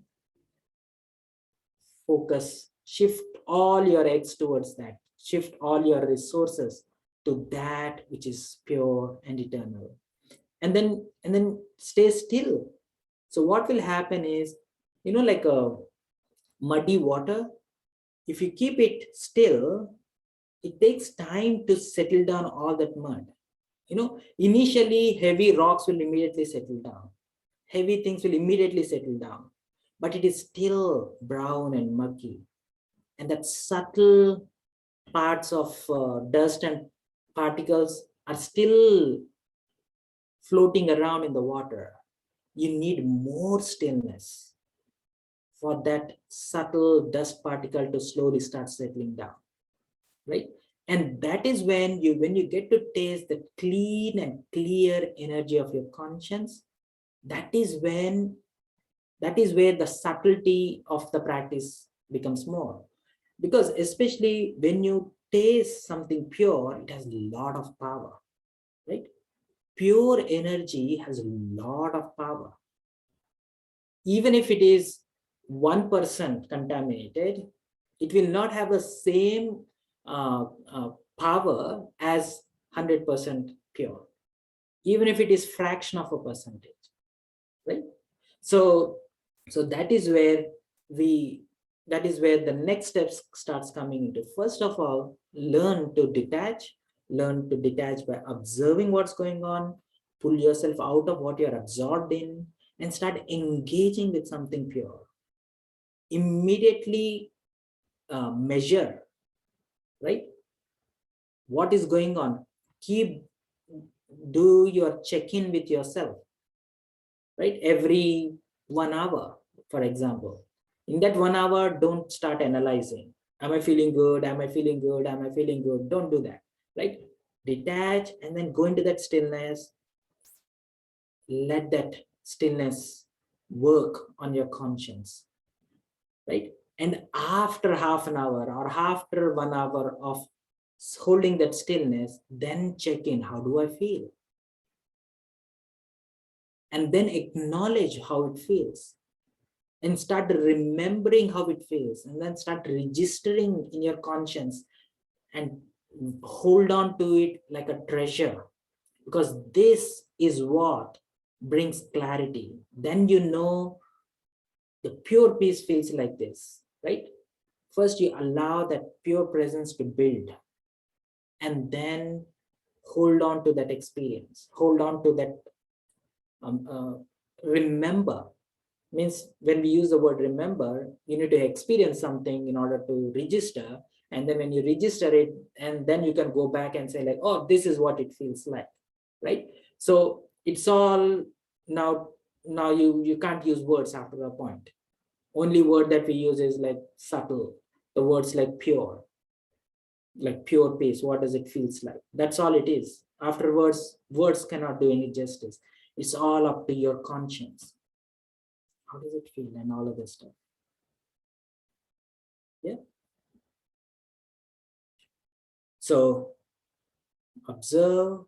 focus, shift all your eggs towards that, shift all your resources to that which is pure and eternal. And then stay still. So what will happen is, like a muddy water, if you keep it still, it takes time to settle down all that mud. Initially heavy rocks will immediately settle down. Heavy things will immediately settle down. but it is still brown and murky. And that subtle parts of dust and particles are still floating around in the water. You need more stillness for that subtle dust particle to slowly start settling down, right? And that is when you get to taste the clean and clear energy of your conscience. That is where the subtlety of the practice becomes more. Because especially when you taste something pure, it has a lot of power, right? Pure energy has a lot of power. Even if it is 1% contaminated, it will not have the same power as 100% pure, even if it is fraction of a percentage, right? So that is where the next steps starts coming into. First of all, learn to detach by observing what's going on. Pull yourself out of what you're absorbed in and start engaging with something pure. Immediately measure, right, what is going on. Do your check-in with yourself, right, every 1 hour, for example. In that 1 hour, don't start analyzing. Am I feeling good? Am I feeling good? Am I feeling good? Don't do that, right? Detach and then go into that stillness. Let that stillness work on your conscience, right? And after half an hour or after 1 hour of holding that stillness, then check in. How do I feel? And then acknowledge how it feels. And start remembering how it feels. And then start registering in your conscience and hold on to it like a treasure. Because this is what brings clarity. Then you know the pure peace feels like this, right? First, you allow that pure presence to build, and then hold on to that experience. Hold on to that. Remember means when we use the word remember, you need to experience something in order to register. And then when you register it, and then you can go back and say like, oh, this is what it feels like, right? So it's all now. Now you can't use words after a point. Only word that we use is like subtle. The words like pure peace. What does it feels like? That's all it is. Afterwards, words cannot do any justice. It's all up to your conscience. How does it feel and all of this stuff? Yeah. So observe,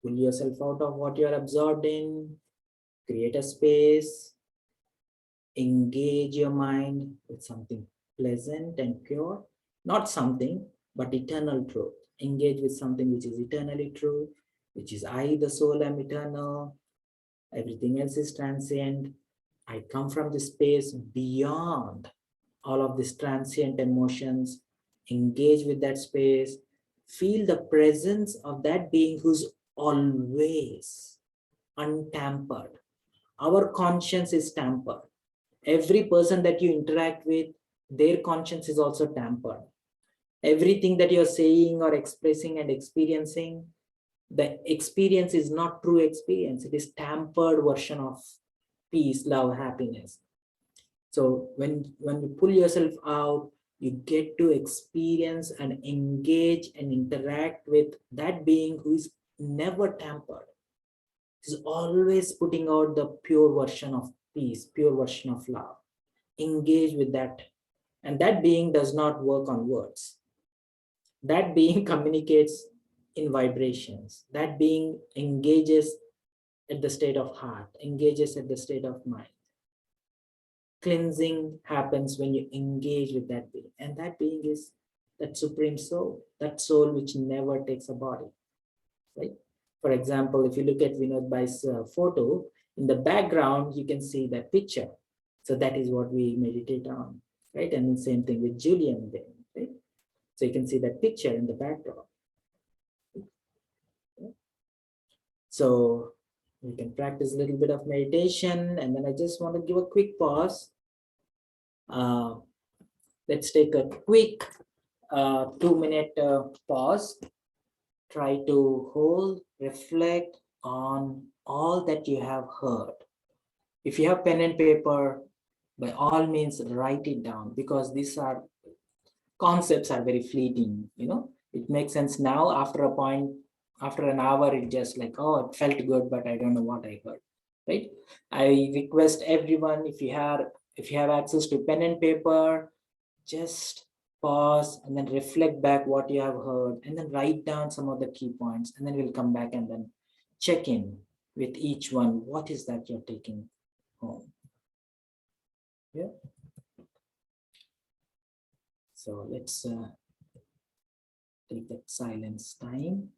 pull yourself out of what you're absorbed in, create a space, engage your mind with something pleasant and pure, not something, but eternal truth. Engage with something which is eternally true, which is I, the soul, am eternal. Everything else is transient. I come from the space beyond all of these transient emotions. Engage with that space. Feel the presence of that being who's always untampered. Our conscience is tampered. Every person that you interact with, their conscience is also tampered. Everything that you're saying or expressing and experiencing, the experience is not true experience. It is tampered version of peace, love, happiness. So when you pull yourself out, you get to experience and engage and interact with that being who is never tampered. Is always putting out the pure version of peace, pure version of love. Engage with that. And that being does not work on words. That being communicates in vibrations. That being engages at the state of heart, engages at the state of mind. Cleansing happens when you engage with that being. And that being is that supreme soul, that soul which never takes a body, right? For example, if you look at Vinod Bhai's photo, in the background, you can see that picture. So that is what we meditate on, right? And the same thing with Julian then, right? So you can see that picture in the background. So You can practice a little bit of meditation, and then I just want to give a quick pause. Let's take a quick 2-minute pause. Try to hold, reflect on all that you have heard. If you have pen and paper, by all means write it down, because these are concepts are very fleeting. It makes sense now. After a point, after an hour, it just like, oh, it felt good, but I don't know what I heard. Right? I request everyone, if you have access to pen and paper, just pause and then reflect back what you have heard, and then write down some of the key points, and then we'll come back and then check in with each one. What is that you're taking home? Yeah. So let's take that silence time.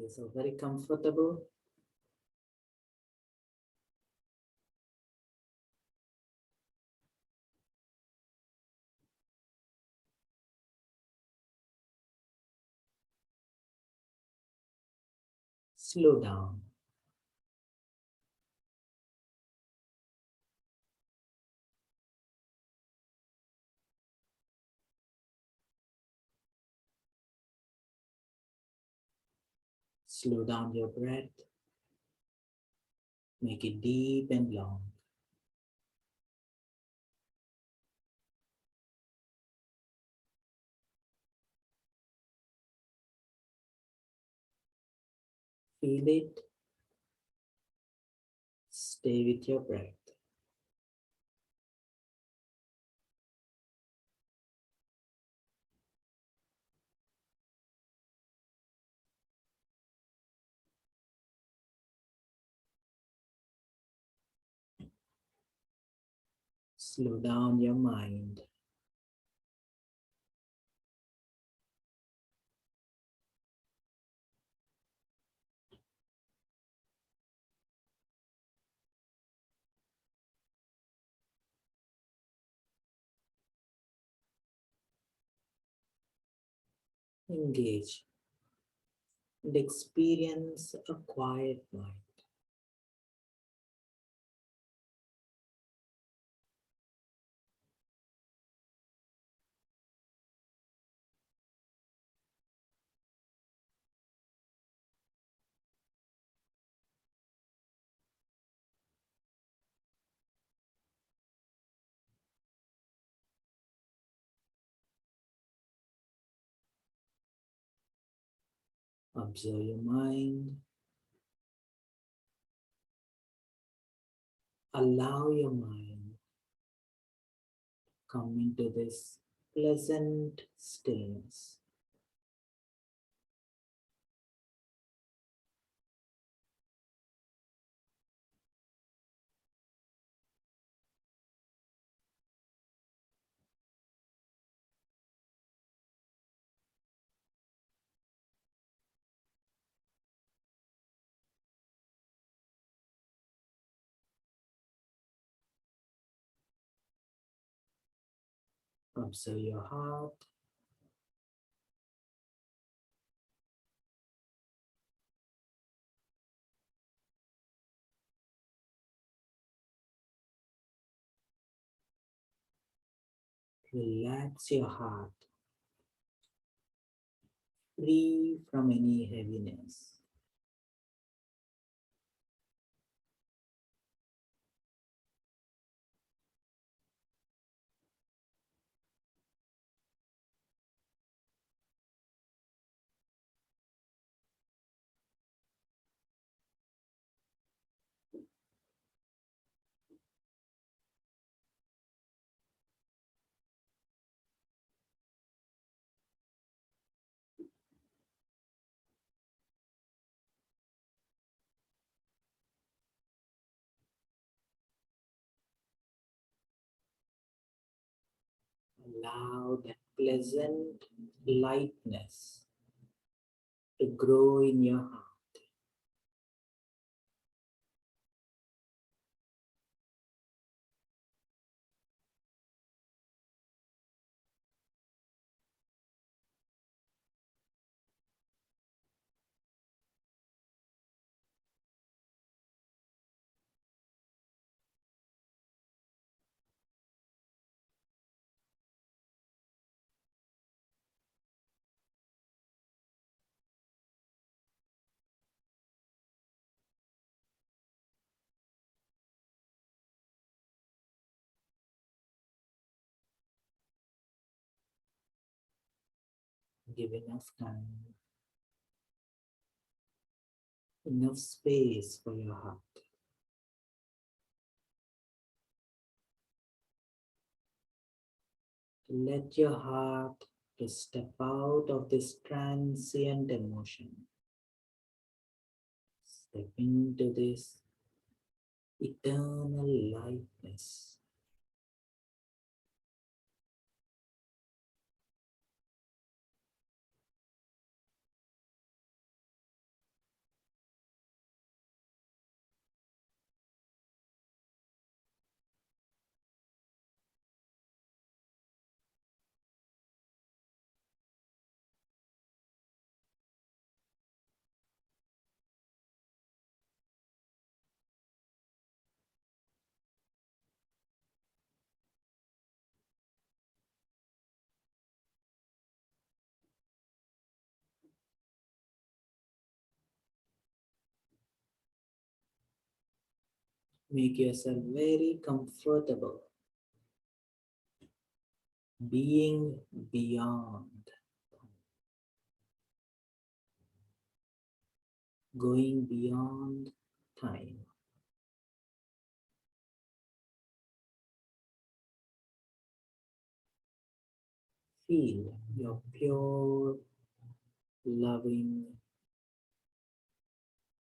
yourself very comfortable. Slow down. Slow down your breath. Make it deep and long. Feel it. Stay with your breath. Slow down your mind. Engage and experience a quiet mind. Observe your mind. Allow your mind come into this pleasant stillness. Observe your heart. Relax your heart, free from any heaviness. Allow that pleasant lightness to grow in your heart. Give enough time, enough space for your heart. Let your heart to step out of this transient emotion. Step into this eternal lightness. Make yourself very comfortable. Being beyond, going beyond time. Feel your pure, loving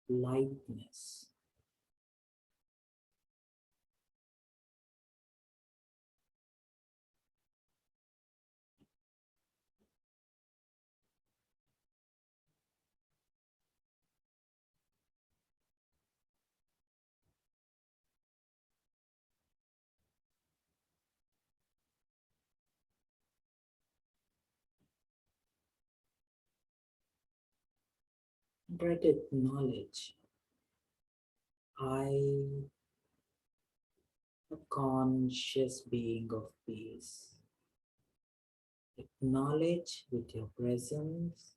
lightness. Try to acknowledge I, a conscious being of peace. Acknowledge with your presence.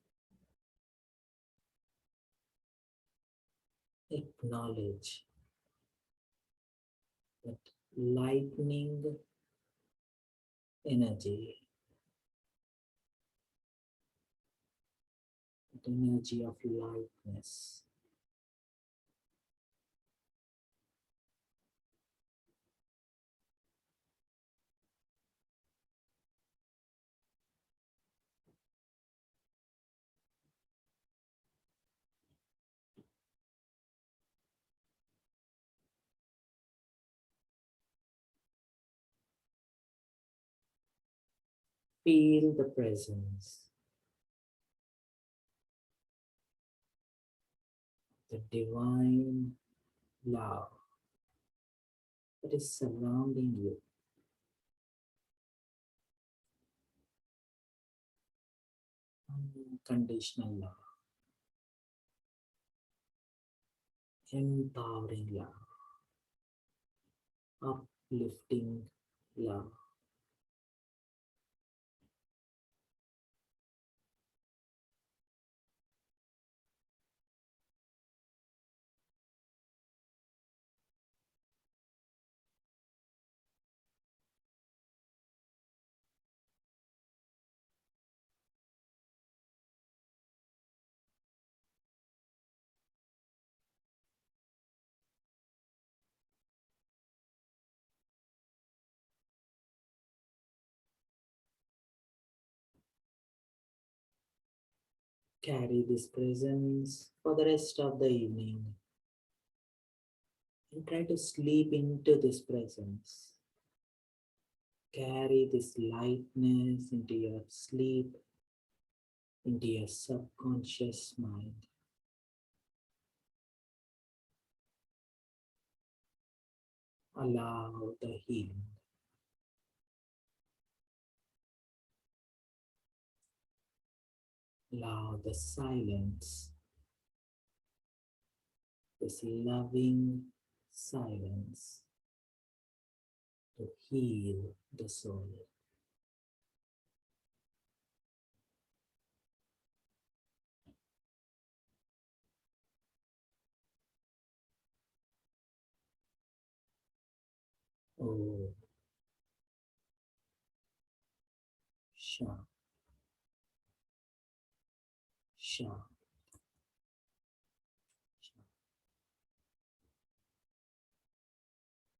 Acknowledge that lightning energy, that energy of lightness. Feel the presence, the divine love that is surrounding you. Unconditional love, empowering love, uplifting love. Carry this presence for the rest of the evening and try to sleep into this presence. Carry this lightness into your sleep, into your subconscious mind. Allow the healing. Allow the silence, this loving silence, to heal the soul. Oh, Sha, Sha.